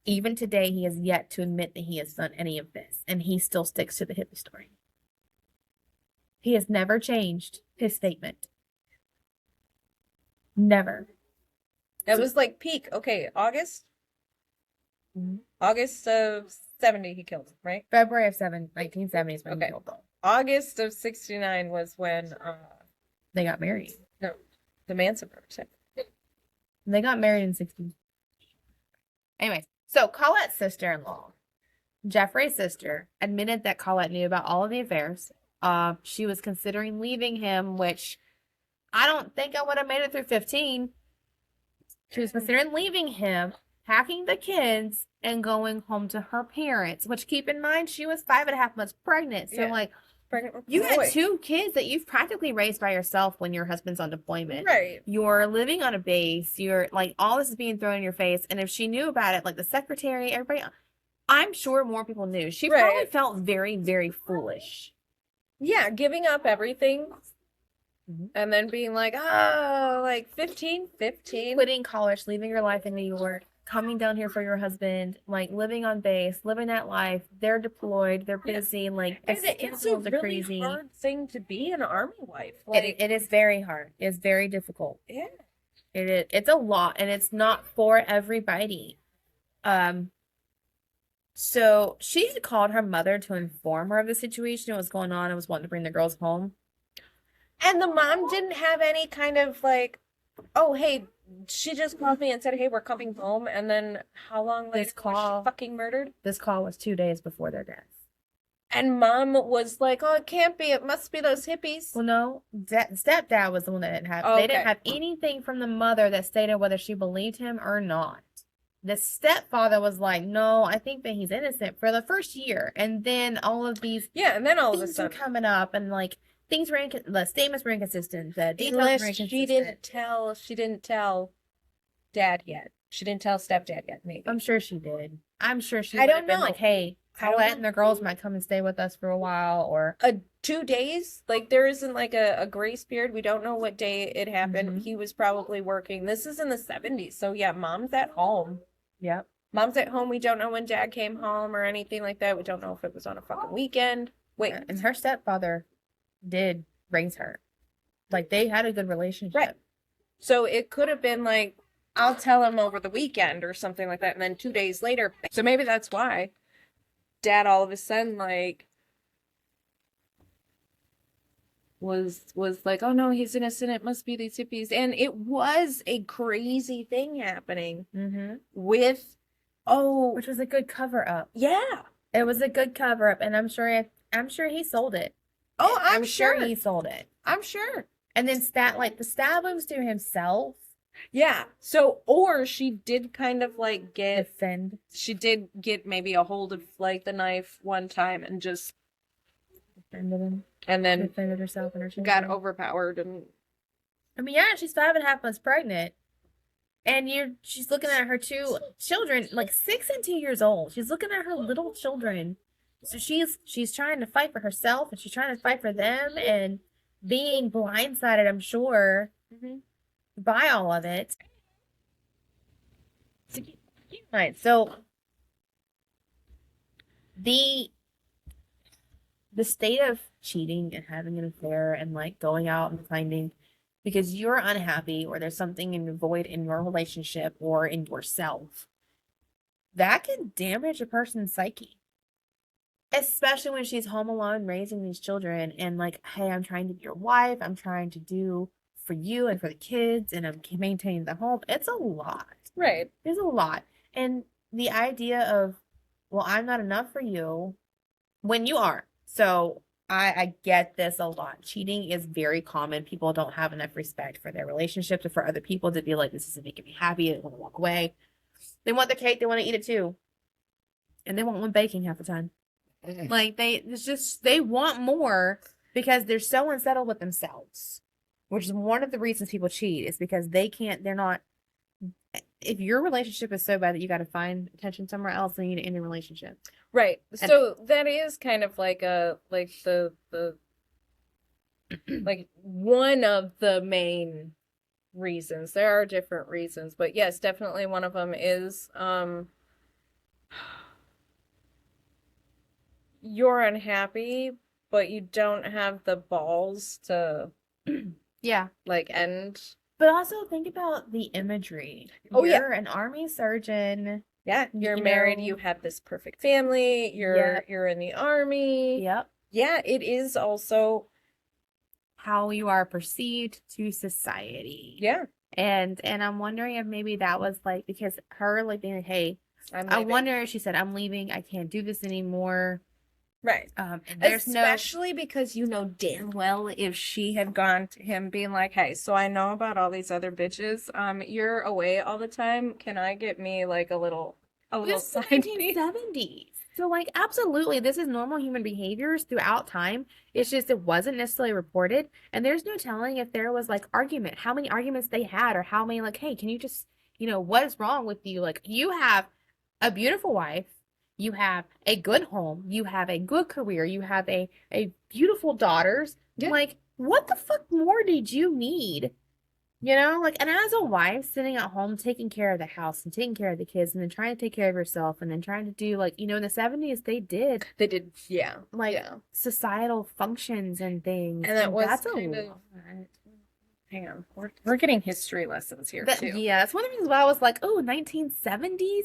Even today, he has yet to admit that he has done any of this, and he still sticks to the hippie story. He has never changed his statement. Never.
That was like peak. Okay, August? Mm-hmm. August of 70 he killed him, right?
February of 1970 is when he killed them.
August of 69 was when
they got married.
No, the Manson brothers.
They got married in 60. Anyways, so Colette's sister-in-law, Jeffrey's sister, admitted that Colette knew about all of the affairs. She was considering leaving him, which I don't think I would have made it through 15. She was considering leaving him, packing the kids, and going home to her parents, which keep in mind, she was 5.5 months pregnant. So, you had 2 kids that you've practically raised by yourself when your husband's on deployment.
Right.
You're living on a base. You're, all this is being thrown in your face. And if she knew about it, the secretary, everybody, I'm sure more people knew. She probably felt very, very foolish.
Yeah, giving up everything. Mm-hmm. And then being like, 15.
Quitting college, leaving your life in New York. coming down here for your husband, like living on base, living that life. They're deployed, they're busy, like the
it's a
schedules are
really
crazy.
hard thing to be an army wife.
Like, it is very hard. It's very difficult.
Yeah.
It is. It's a lot, and it's not for everybody. So she had called her mother to inform her of the situation and what's going on and was wanting to bring the girls home.
And the mom didn't have any kind of like, oh, hey, she just called me and said, hey, we're coming home. And then how long later was she fucking murdered?
This call was 2 days before their death.
And mom was like, oh, it can't be. It must be those hippies.
Well, no. Stepdad was the one that didn't have.
Oh,
they didn't have anything from the mother that stated whether she believed him or not. The stepfather was like, no, I think that he's innocent for the first year. And then all of these
and then all of a
things were
sudden
coming up, and like things were the statements were inconsistent. The details were inconsistent.
She didn't tell dad yet. She didn't tell stepdad yet, maybe.
I'm sure she did. I'm sure she
I
would
don't
have been
know.
like, hey, Colette and the girls might come and stay with us for a while, or
2 days. Like, there isn't like a grace period. We don't know what day it happened.
Mhm.
He was probably working. This is in the 70s. So yeah, mom's at home.
Yep.
Mom's at home. We don't know when dad came home or anything like that. We don't know if it was on a fucking weekend. Wait.
And her stepfather did raise her. Like, they had a good relationship.
Right. So it could have been like, I'll tell him over the weekend or something like that. And then 2 days later. So maybe that's why dad all of a sudden like was like, oh no, he's innocent. It must be these hippies. And it was a crazy thing happening with,
which was a good cover up.
Yeah.
It was a good cover up. And I'm sure he sold it.
Oh,
I'm sure he sold it.
I'm sure.
And then the stab wounds to himself.
Yeah. So, or she did kind of like
Defend.
She did get maybe a hold of like the knife one time and just
defended him.
And then
defended herself and her children.
Got overpowered and.
I mean, yeah, she's 5.5 months pregnant, and she's looking at her 2 children, like 6 and 2 years old. She's looking at her little children. So she's trying to fight for herself, and she's trying to fight for them, and being blindsided, I'm sure, by all of it. So keep in mind, so the state of cheating and having an affair and like going out and finding because you're unhappy or there's something in the void in your relationship or in yourself, that can damage a person's psyche. Especially when she's home alone raising these children and like, hey, I'm trying to be your wife. I'm trying to do for you and for the kids and I'm maintaining the home. It's a lot.
Right.
It's a lot. And the idea of, well, I'm not enough for you when you are. So I get this a lot. Cheating is very common. People don't have enough respect for their relationships or for other people to be like, this isn't making me happy. They want to walk away. They want the cake. They want to eat it too. And they want one baking half the time. Like they want more because they're so unsettled with themselves, which is one of the reasons people cheat is because if your relationship is so bad that you got to find attention somewhere else, then you need to end the relationship.
Right. So that is kind of like the like one of the main reasons. There are different reasons, but yes, definitely one of them is you're unhappy, but you don't have the balls to like end.
But also think about the imagery. You're an army surgeon.
Yeah, you're married, you have this perfect family, you're in the army.
Yep.
Yeah, it is also
how you are perceived to society.
Yeah.
And I'm wondering if maybe that was like because her like being like, hey, I wonder if she said, I'm leaving, I can't do this anymore.
Right.
And
especially because you know damn well if she had gone to him being like, hey, so I know about all these other bitches. You're away all the time. Can I get me like a little side piece?
1970s. So like absolutely this is normal human behaviors throughout time. It's just it wasn't necessarily reported. And there's no telling if there was like argument, how many arguments they had or how many like, hey, can you just, what is wrong with you? Like you have a beautiful wife. You have a good home. You have a good career. You have a beautiful daughters. Yeah. Like, what the fuck more did you need You know, like, and as a wife sitting at home taking care of the house and taking care of the kids and then trying to take care of yourself and then trying to do, like, in the 70s, they did,
yeah,
like,
yeah.
societal functions and things.
And that was
that's
kind
a
of, hang on, we're getting history lessons here too.
Yeah, that's one of the reasons why I was like, oh, 1970s,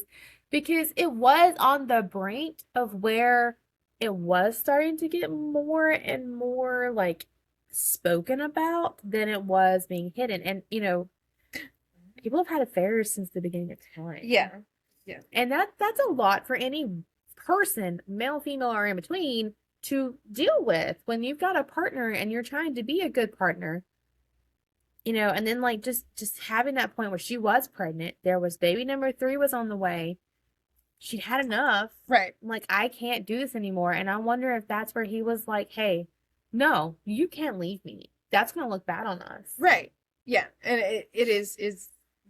because it was on the brink of where it was starting to get more and more like spoken about than it was being hidden. And people have had affairs since the beginning of time.
Yeah. Yeah.
And that's a lot for any person, male, female, or in between, to deal with when you've got a partner and you're trying to be a good partner. And then like just having that point where she was pregnant, there was baby number 3 was on the way. She'd had enough.
Right.
Like, I can't do this anymore. And I wonder if that's where he was like, hey, no, you can't leave me. That's going to look bad on us.
Right. Yeah. And it is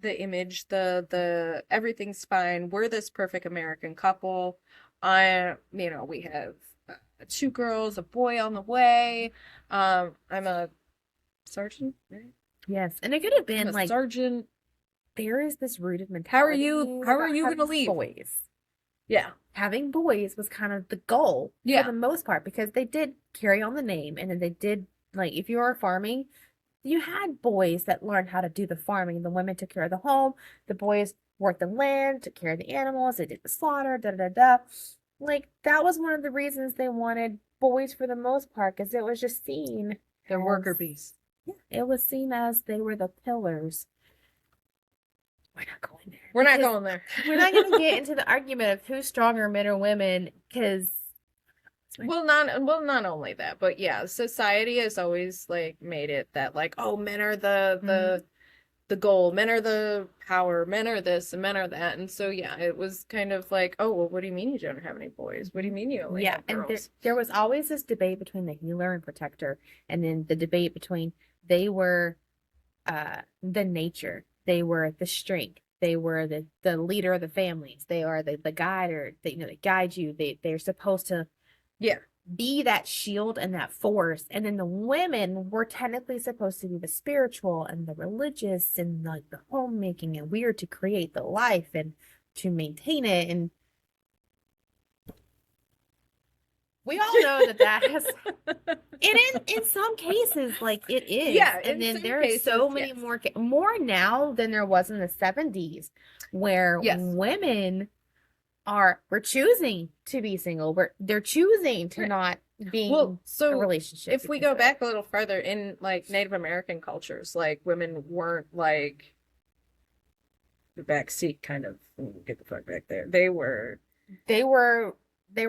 the image, the everything's fine. We're this perfect American couple. We have 2 girls, a boy on the way. I'm a sergeant, right?
Yes. And it could have been like,
sergeant.
There is this rooted mentality.
How are you going to leave?
Boys.
Yeah.
Having boys was kind of the goal for the most part, because they did carry on the name, and then they did, like, if you were farming, you had boys that learned how to do the farming. The women took care of the home. The boys worked the land, took care of the animals. They did the slaughter, da-da-da-da. Like, that was one of the reasons they wanted boys for the most part, because it was just seen.
They're worker bees.
Yeah, it was seen as they were the pillars. We're not going there.
We're not going there.
We're not going to get into the argument of who's stronger, men or women, because...
Well, not only that, but yeah, society has always like made it that like, oh, men are the goal, men are the power, men are this and men are that, and so yeah, it was kind of like, oh, well, what do you mean you don't have any boys? What do you mean you only have girls?
And there was always this debate between the healer and protector, and then the debate between they were the nature, they were the strength, they were the leader of the families, they are the guide, or they guide you, they're supposed to be that shield and that force. And then the women were technically supposed to be the spiritual and the religious and like the homemaking, and we are to create the life and to maintain it. And we all know that has in some cases, like, it is.
Yeah,
and then there are so many more now than there was in the 70s, where women we're choosing to be single. They're choosing to not be in a relationship.
If we go back a little further in like Native American cultures, like women weren't like the backseat kind of, get the fuck back there. They were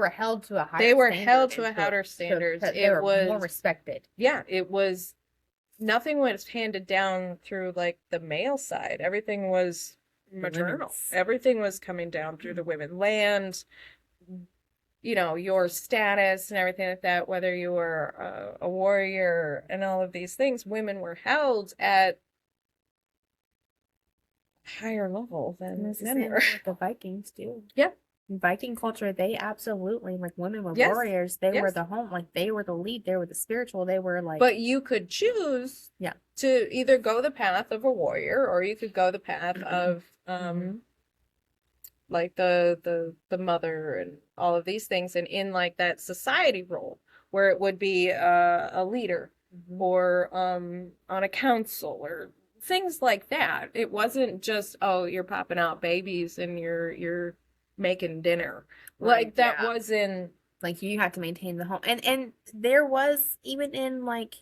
held to a higher
They were held to a higher standards.
They were more respected.
Yeah, it was, nothing was handed down through like the male side. Everything was maternal. Everything was coming down through the women. Land, your status and everything like that, whether you were a warrior and all of these things, women were held at higher level than men were.
The Vikings too.
Yeah.
In Viking culture, they absolutely, like, women were warriors. They were the home, like, they were the lead. They were the spiritual. They were like.
But you could choose to either go the path of a warrior, or you could go the path of like the mother and all of these things, and in like that society role where it would be a leader or on a council or things like that. It wasn't just, oh, you're popping out babies and you're making dinner. Like, that wasn't,
like, you had to maintain the home. And there was, even in like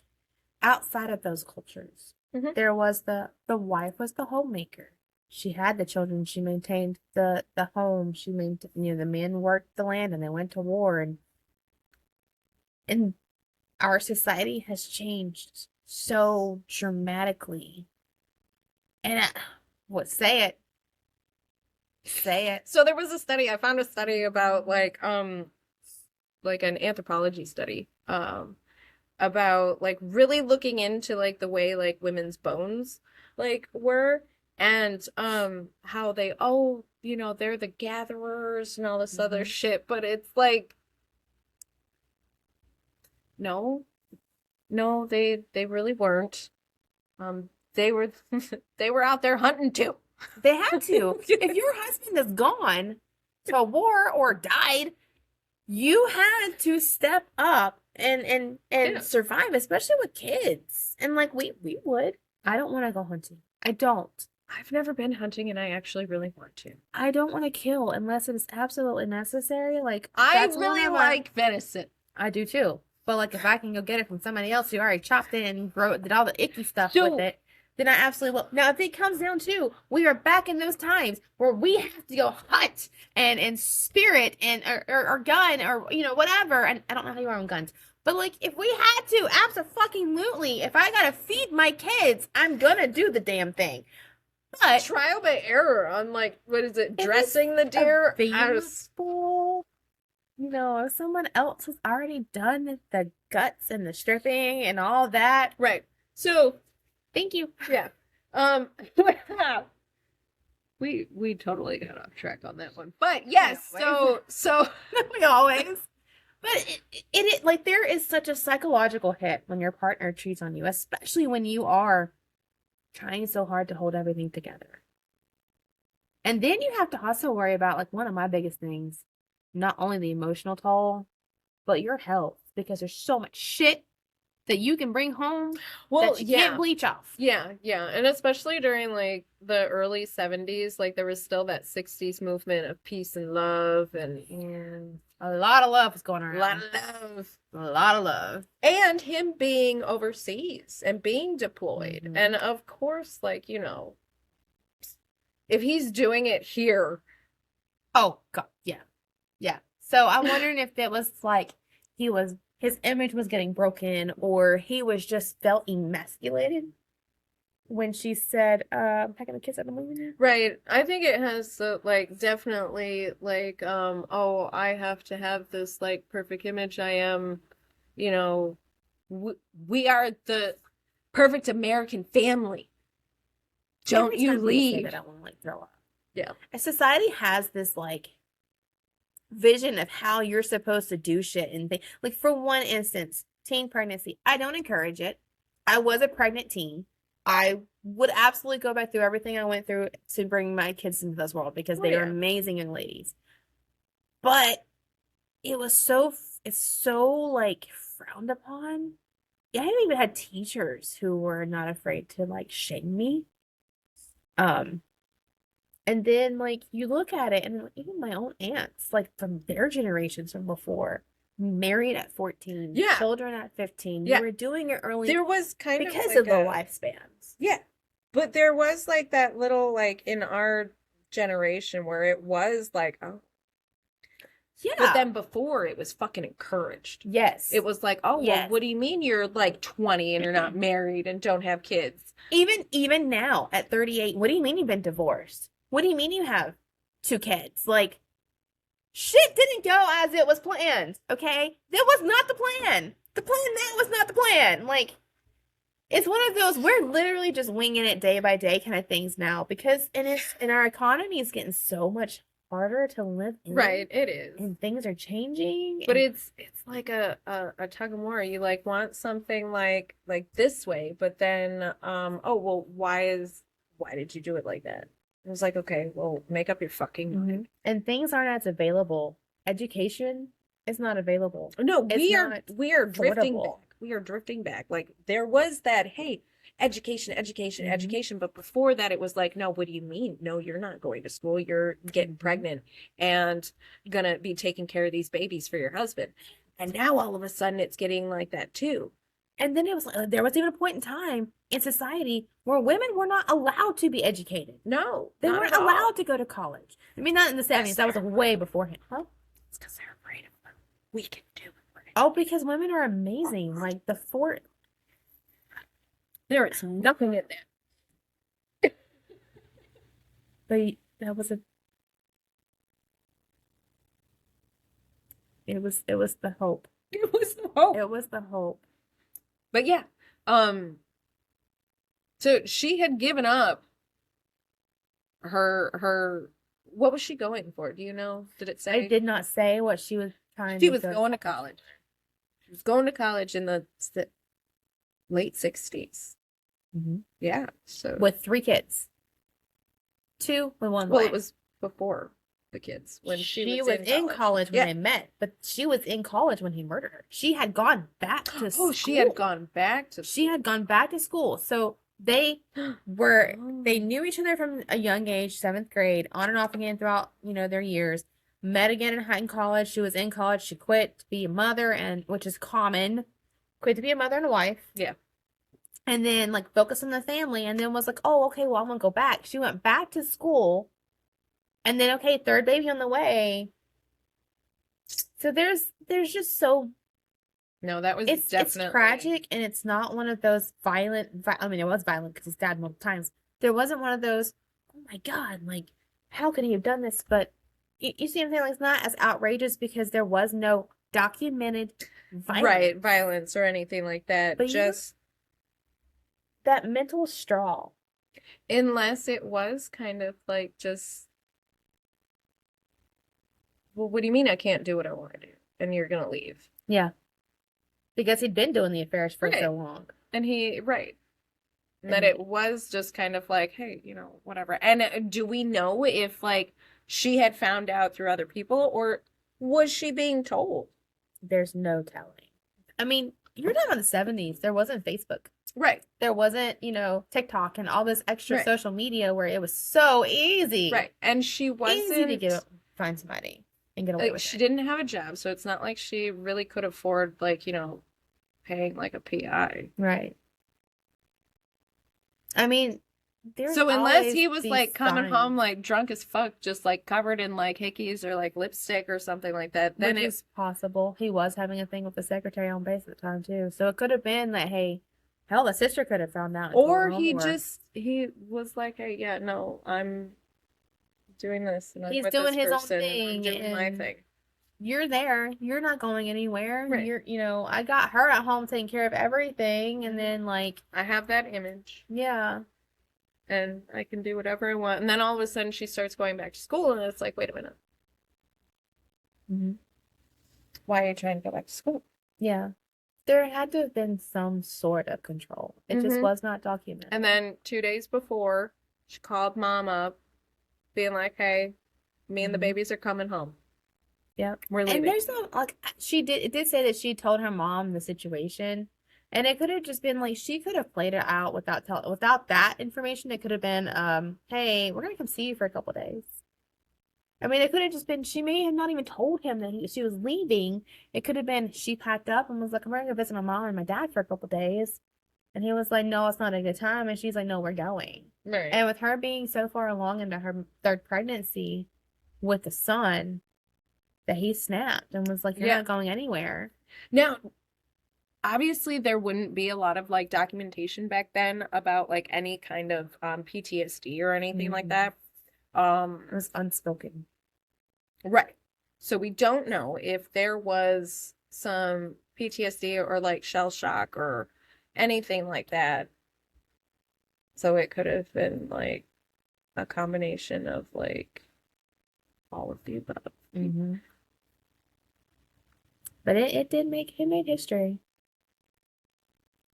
outside of those cultures, there was the wife was the homemaker. She had the children, she maintained the home, she maintained, the men worked the land and they went to war, and our society has changed so dramatically. And say it.
So there was a study, I found a study about like an anthropology study, about like really looking into like the way like women's bones like were, and how they they're the gatherers and all this other shit, but it's like no, they really weren't. they were out there hunting too.
They had to. If your husband is gone to war or died, you had to step up and survive, especially with kids. And like we would. I don't want to go hunting. I don't.
I've never been hunting, and I actually really want to.
I don't want to kill unless it's absolutely necessary. Like
I really like venison.
I do too. But like if I can go get it from somebody else who already chopped it and did all the icky stuff with it, then I absolutely will. Now, if it comes down to, we are back in those times where we have to go hunt and spirit and or gun or whatever. And I don't know how you are on guns, but like if we had to, absolutely, if I gotta feed my kids, I'm gonna do the damn thing. But
trial by error on like what is it? Dressing the deer.
Available. If someone else has already done the guts and the stripping and all that,
right? So.
Thank you.
Yeah. We totally got off track on that one. But yes, so
we always. But it like there is such a psychological hit when your partner cheats on you, especially when you are trying so hard to hold everything together. And then you have to also worry about like one of my biggest things, not only the emotional toll, but your health, because there's so much shit that you can bring home that you can't bleach off.
Yeah. And especially during like the early 70s, like there was still that 60s movement of peace and love and
a lot of love was going around.
A lot of love. And him being overseas and being deployed. Mm-hmm. And of course, like, if he's doing it here.
Oh, God. Yeah. Yeah. So I'm wondering if it was like his image was getting broken, or he was just felt emasculated when she said, I'm taking a kiss at the movie now.
Right. I think it has definitely I have to have this perfect image. I am, we are the perfect American family. Don't you leave.
That I want to throw up.
Yeah.
And society has this vision of how you're supposed to do shit and things. Like for one instance, teen pregnancy. I don't encourage it. I was a pregnant teen. I would absolutely go back through everything I went through to bring my kids into this world because they are amazing young ladies. But it's so frowned upon. I even had teachers who were not afraid to shame me. And then, you look at it, and even my own aunts, from their generations from before, married at 14, children at 15. You were doing it early.
There was
because of the lifespans.
Yeah. But there was, that little, in our generation where it was, oh. Yeah. But then before, it was fucking encouraged.
Yes.
It was well, what do you mean you're, 20 and you're not married and don't have kids?
Even now, at 38, what do you mean you've been divorced? What do you mean you have 2 kids? Shit didn't go as it was planned, okay? That was not the plan. That was not the plan. It's one of those, we're literally just winging it day by day kind of things now because our economy is getting so much harder to live in.
Right, it is.
And things are changing.
But it's like a tug of war. You want something like this way, but then why did you do it like that? It was okay, well, make up your fucking mind.
Mm-hmm. And things aren't as available. Education is not available.
No, we are drifting back. We are drifting back. There was that, hey, education, mm-hmm. But before that, it was no, what do you mean? No, you're not going to school. You're getting pregnant and gonna be taking care of these babies for your husband. And now all of a sudden it's getting like that too.
And then it was there was even a point in time in society where women were not allowed to be educated.
No,
they weren't allowed to go to college. I mean, not in the 70s. That was way beforehand. Huh?
It's because they're afraid of what we can do.
Oh, because women are amazing.
There is nothing in that.
But that was It was the hope.
It was the hope.
It was the hope.
But yeah, so she had given up her what was she going for? Do you know? Did it say?
I did not say what she was trying to do.
She was going to college. She was going to college in the late 60s.
Mm-hmm.
Yeah. So
with 3 kids. 2 with 1 boy.
Well, it was before the kids when
she was in college when they met, but she was in college when he murdered her. She had gone back to school.
She had gone back to school.
She had gone back to school. So they were they knew each other from a young age, 7th grade, on and off again throughout, their years. Met again in college. She was in college. She quit to be a mother, and which is common. Quit to be a mother and a wife.
Yeah.
And then focus on the family, and then was like, oh, okay, well, I'm gonna go back. She went back to school. And then, okay, 3rd baby on the way. So there's just so...
No, that was
definitely... It's tragic, and it's not one of those violent... I mean, it was violent because his dad multiple times. There wasn't one of those, oh my God, how could he have done this? But you see what I'm saying? It's not as outrageous because there was no documented violence.
Right, violence or anything like that.
But just... that mental straw.
Unless it was kind of just... Well, what do you mean I can't do what I want to do? And you're going to leave.
Yeah. Because he'd been doing the affairs for so long.
And right. And that it was just kind of hey, whatever. And do we know if, she had found out through other people, or was she being told?
There's no telling. I mean, you're talking about the 70s. There wasn't Facebook.
Right.
There wasn't, TikTok and all this extra social media where it was so easy.
Right. And she wasn't...
Easy to find somebody. And get away with
she
it.
didn't have a job, so it's not like she really could afford paying a PI.
Right. I mean,
so unless he was coming home drunk as fuck, just covered in hickeys or lipstick or something like that, then it's
possible. He was having a thing with the secretary on base at the time too, so it could have been that, hey, hell, the sister could have found out,
or he was hey, yeah, no, I'm doing this, and
he's doing his own thing,
doing my thing.
You're there. You're not going anywhere.
Right.
You're, I got her at home taking care of everything, and then
I have that image.
Yeah.
And I can do whatever I want. And then all of a sudden she starts going back to school, and it's wait a minute.
Mm-hmm.
Why are you trying to go back to school?
Yeah. There had to have been some sort of control. It just was not documented.
And then 2 days before, she called Mom up, being hey, me and the babies are coming home.
Yep.
We're leaving.
And there's no, it did say that she told her mom the situation. And it could have just been she could have played it out without that information. It could have been, hey, we're going to come see you for a couple of days. I mean, it could have just been, she may have not even told him that she was leaving. It could have been, she packed up and was I'm going to go visit my mom and my dad for a couple of days. And he was no, it's not a good time. And she's no, we're going.
Right.
And with her being so far along into her 3rd pregnancy with the son, that he snapped and was you're not going anywhere.
Now, obviously there wouldn't be a lot of documentation back then about any kind of PTSD or anything like that.
It was unspoken.
Right. So we don't know if there was some PTSD or shell shock or anything like that. So it could have been a combination of all of the above.
Mm-hmm. But it made history.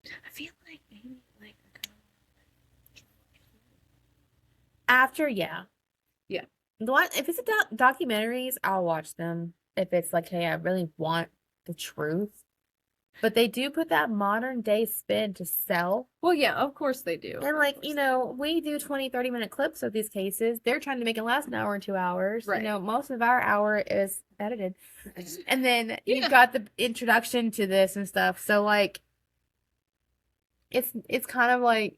I feel maybe
after, yeah. If it's documentaries, I'll watch them. If it's hey, I really want the truth. But they do put that modern day spin to sell.
Well, yeah, of course they do.
And we do 20, 30-minute clips of these cases. They're trying to make it last an hour and 2 hours. Right. Most of our hour is edited. And then you've got the introduction to this and stuff. So it's kind of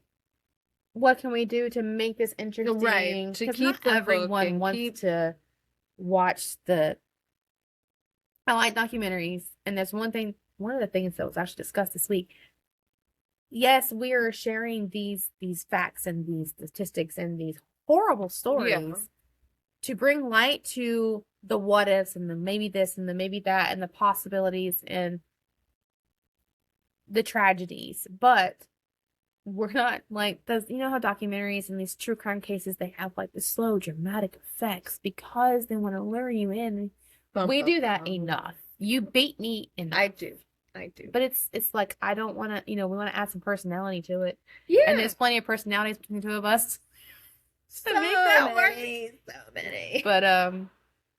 what can we do to make this interesting?
Right. To keep
everyone wants to watch I like documentaries, and there's one of the things that was actually discussed this week. Yes, we are sharing these facts and these statistics and these horrible stories to bring light to the what ifs and the maybe this and the maybe that and the possibilities and the tragedies. But we're not those, how documentaries and these true crime cases, they have the slow dramatic effects because they want to lure you in. We do that enough. You beat me enough.
I do. I do.
But it's like, I don't want to, we want to add some personality to it.
Yeah.
And there's plenty of personalities between the two of us.
So make that work.
So many. But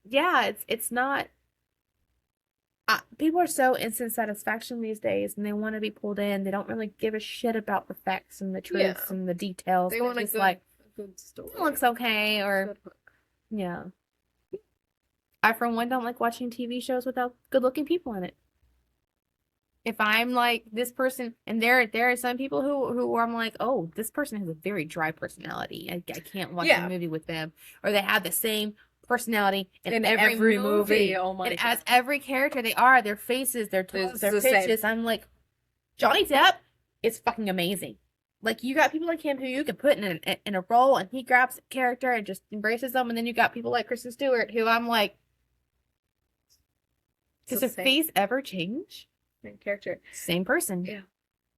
yeah, it's not. People are so instant satisfaction these days, and they want to be pulled in. They don't really give a shit about the facts and the truths and the details.
They want
just
a good story.
It looks okay, or yeah. I, for one, don't like watching TV shows without good-looking people in it. If I'm like this person, and there are some people who I'm like, oh, this person has a very dry personality. I can't watch a movie with them, or they have the same personality in every movie.
Oh my
God.
God.
As every character they are, their faces, their tones, their pitches. I'm like, Johnny Depp is fucking amazing. Like, you got people like him who you can put in a role, and he grabs a character and just embraces them, and then you got people like Kristen Stewart, who I'm like, does their face ever change?
Same character,
same person.
Yeah.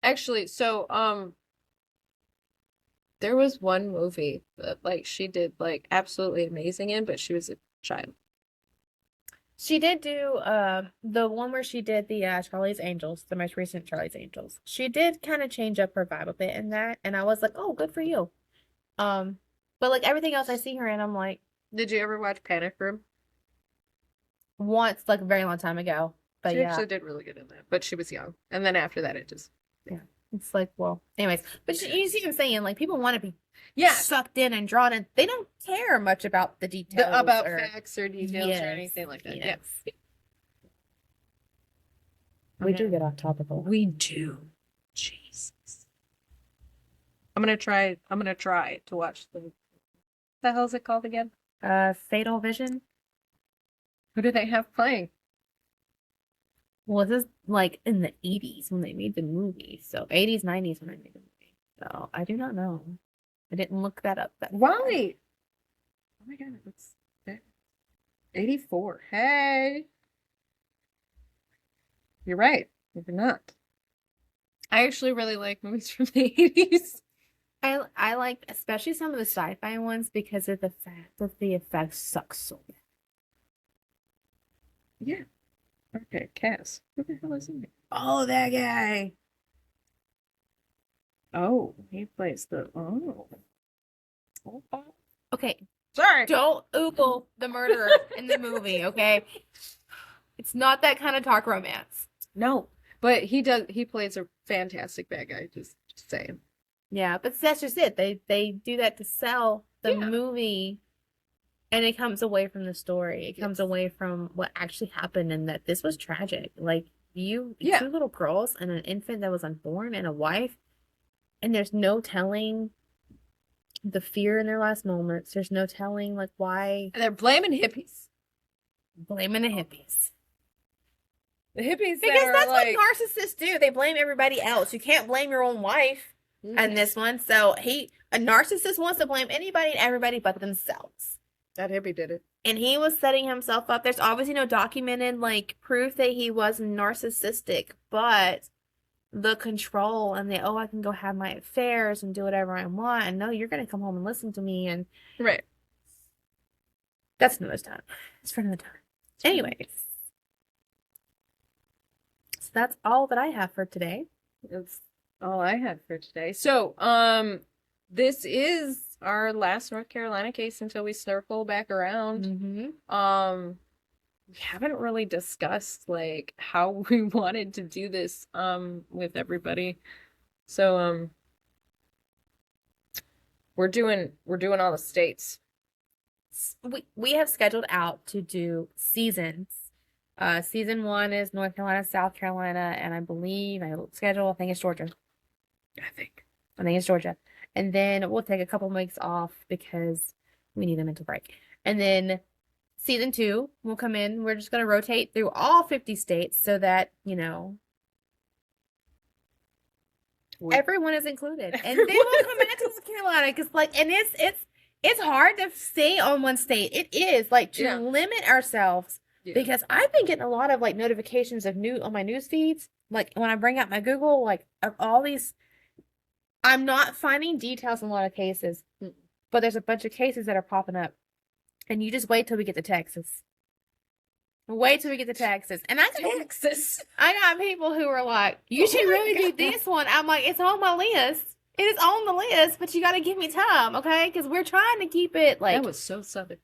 Actually, so there was one movie that like she did like absolutely amazing in, but she was a child.
She did do the one where she did the Charlie's Angels, the most recent Charlie's Angels. She did kind of change up her vibe a bit in that, and I was like, oh, good for you. But like everything else I see her in, I'm like,
did you ever watch Panic Room?
Once, like a very long time ago. But
she actually did really good in that, but she was young, and then after that, it just
it's like, well, anyways. But you see what I'm saying? Like, people want to be sucked in and drawn in. They don't care much about the details,
about facts or details or anything like that.
Yes. We do get off topical.
We do. Jesus. I'm gonna try to watch the hell is it called again?
Fatal Vision.
Who do they have playing?
Well, this is like in the 80s when they made the movie. So 80s, 90s when I made the movie. So I do not know. I didn't look that up.
Right. Oh my God, it's 84. Hey. You're right. You're not. I actually really like movies from the 80s.
I like especially some of the sci-fi ones because of the fact that the effects suck so bad.
Yeah. Okay, Cass. Who the hell is he?
Oh, that guy.
Oh, he plays the
Okay.
Sorry.
Don't Google the murderer in the movie, okay? It's not that kind of dark romance.
No. But he plays a fantastic bad guy, just saying.
Yeah, but that's just it. They do that to sell the movie. And it comes away from the story. It comes away from what actually happened and that this was tragic. Like, two little girls and an infant that was unborn and a wife. And there's no telling the fear in their last moments. There's no telling, like, why.
And they're blaming hippies.
Blaming the hippies.
The hippies
because that's what narcissists do. They blame everybody else. You can't blame your own wife in this one. So a narcissist wants to blame anybody and everybody but themselves.
That hippie did it.
And he was setting himself up. There's obviously no documented, like, proof that he was narcissistic, but the control and I can go have my affairs and do whatever I want, and no, you're going to come home and listen to me, and...
Right.
That's another time. It's for another time. Anyways. So that's all that I have for today.
That's all I had for today. So, this is our last North Carolina case until we circle back around.
Mm-hmm.
We haven't really discussed like how we wanted to do this with everybody. So we're doing all the states.
We have scheduled out to do seasons. Season 1 is North Carolina, South Carolina, and I think it's Georgia. I think it's Georgia. And then we'll take a couple weeks off because we need a mental break. And then season 2 will come in. We're just going to rotate through all 50 states so that, everyone is included. And then we'll come back to North Carolina because, it's hard to stay on one state. It is, to limit ourselves because I've been getting a lot of, notifications of on my news feeds. Like, when I bring out my Google, of all these... I'm not finding details in a lot of cases, but there's a bunch of cases that are popping up. And you just wait till we get to Texas. Wait till we get to Texas. And
Texas.
I got people who are like, you should really do this one. I'm like, it's on my list. It is on the list, but you got to give me time, okay? Because we're trying to keep it like.
That was so southern.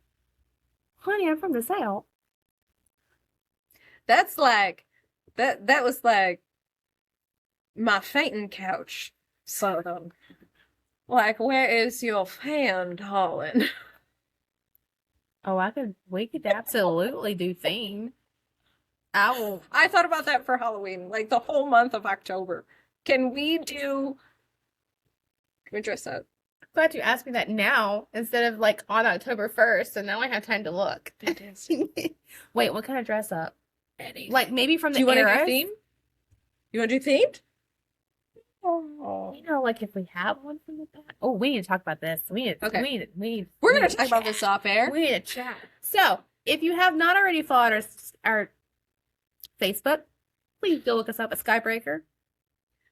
Honey, I'm from the South.
That's like, that was like my fainting couch song. Like, where is your fan, darling?
Oh, we could absolutely do theme. I
thought about that for Halloween, like the whole month of October. Can we dress up?
I'm glad you asked me that now instead of like on October 1st, so now I have time to look. Wait, what kind of dress up?
Anything.
Like maybe from the
Do you want to
era?
do theme? You want to do themed?
Oh. You know, like if we have one from the back. Oh, we need to talk about this. We're
gonna talk about this off air.
We need to chat. So, if you have not already followed our Facebook, please go look us up at Skybreaker.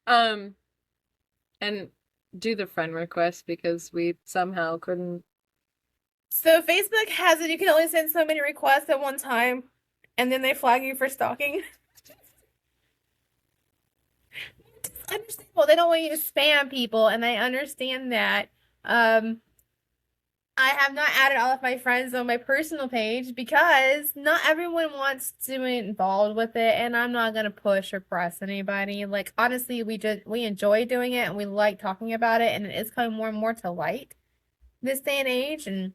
And do the friend request because we somehow couldn't.
So Facebook has it. You can only send so many requests at one time, and then they flag you for stalking. Understandable. They don't want you to spam people, and I understand that. I have not added all of my friends on my personal page because not everyone wants to be involved with it, and I'm not gonna push or press anybody. Like honestly, we enjoy doing it and we like talking about it, and it is coming more and more to light this day and age and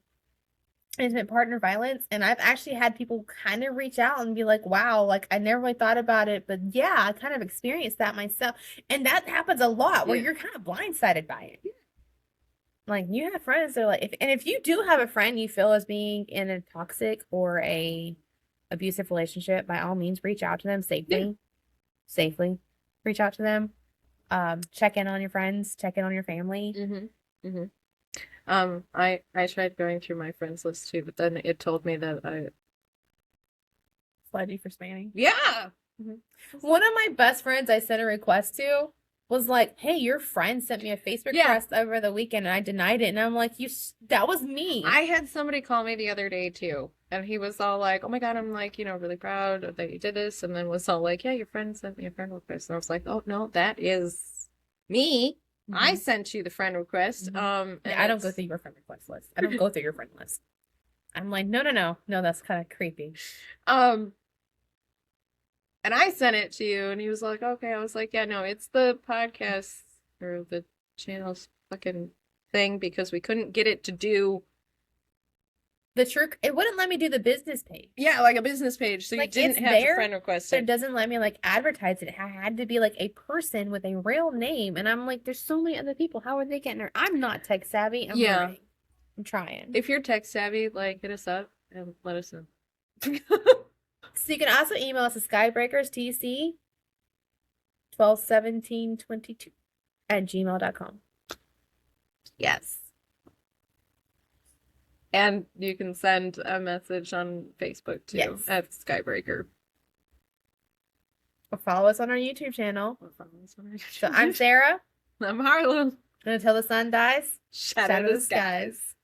intimate partner violence. And I've actually had people kind of reach out and be like, wow, like I never really thought about it, but yeah, I kind of experienced that myself. And that happens a lot where you're kind of blindsided by it. Like you have friends that are like, if you do have a friend you feel is being in a toxic or a abusive relationship, by all means reach out to them safely reach out to them. Check in on your friends, check in on your family.
I tried going through my friends list too, but then it told me that I
flagged you for spamming.
Yeah.
One of my best friends I sent a request to was like, hey, your friend sent me a Facebook request over the weekend and I denied it. And I'm like, that was me.
I had somebody call me the other day too. And he was all like, oh my God, I'm like, really proud that you did this. And then was all like, yeah, your friend sent me a friend request. And I was like, oh no, that is me. I sent you the friend request.
I don't go through your friend request list. I don't go through your friend list. I'm like, no, that's kind of creepy.
And I sent it to you, and he was like, okay. I was like, yeah, no, it's the podcast or the channel's fucking thing because we couldn't get it to do
it wouldn't let me do the business page.
Yeah, like a business page. So like, you didn't have to friend request it.
But it doesn't let me like advertise it. It had to be like a person with a real name. And I'm like, there's so many other people. How are they getting her? I'm not tech savvy. I'm learning. I'm trying.
If you're tech savvy, like hit us up and let us know.
So you can also email us at skybreakerstc121722@gmail.com. Yes.
And you can send a message on Facebook too at Skybreaker.
Or follow us on our YouTube channel. So I'm Sarah.
I'm Harlow.
And until the sun dies,
shadow the skies.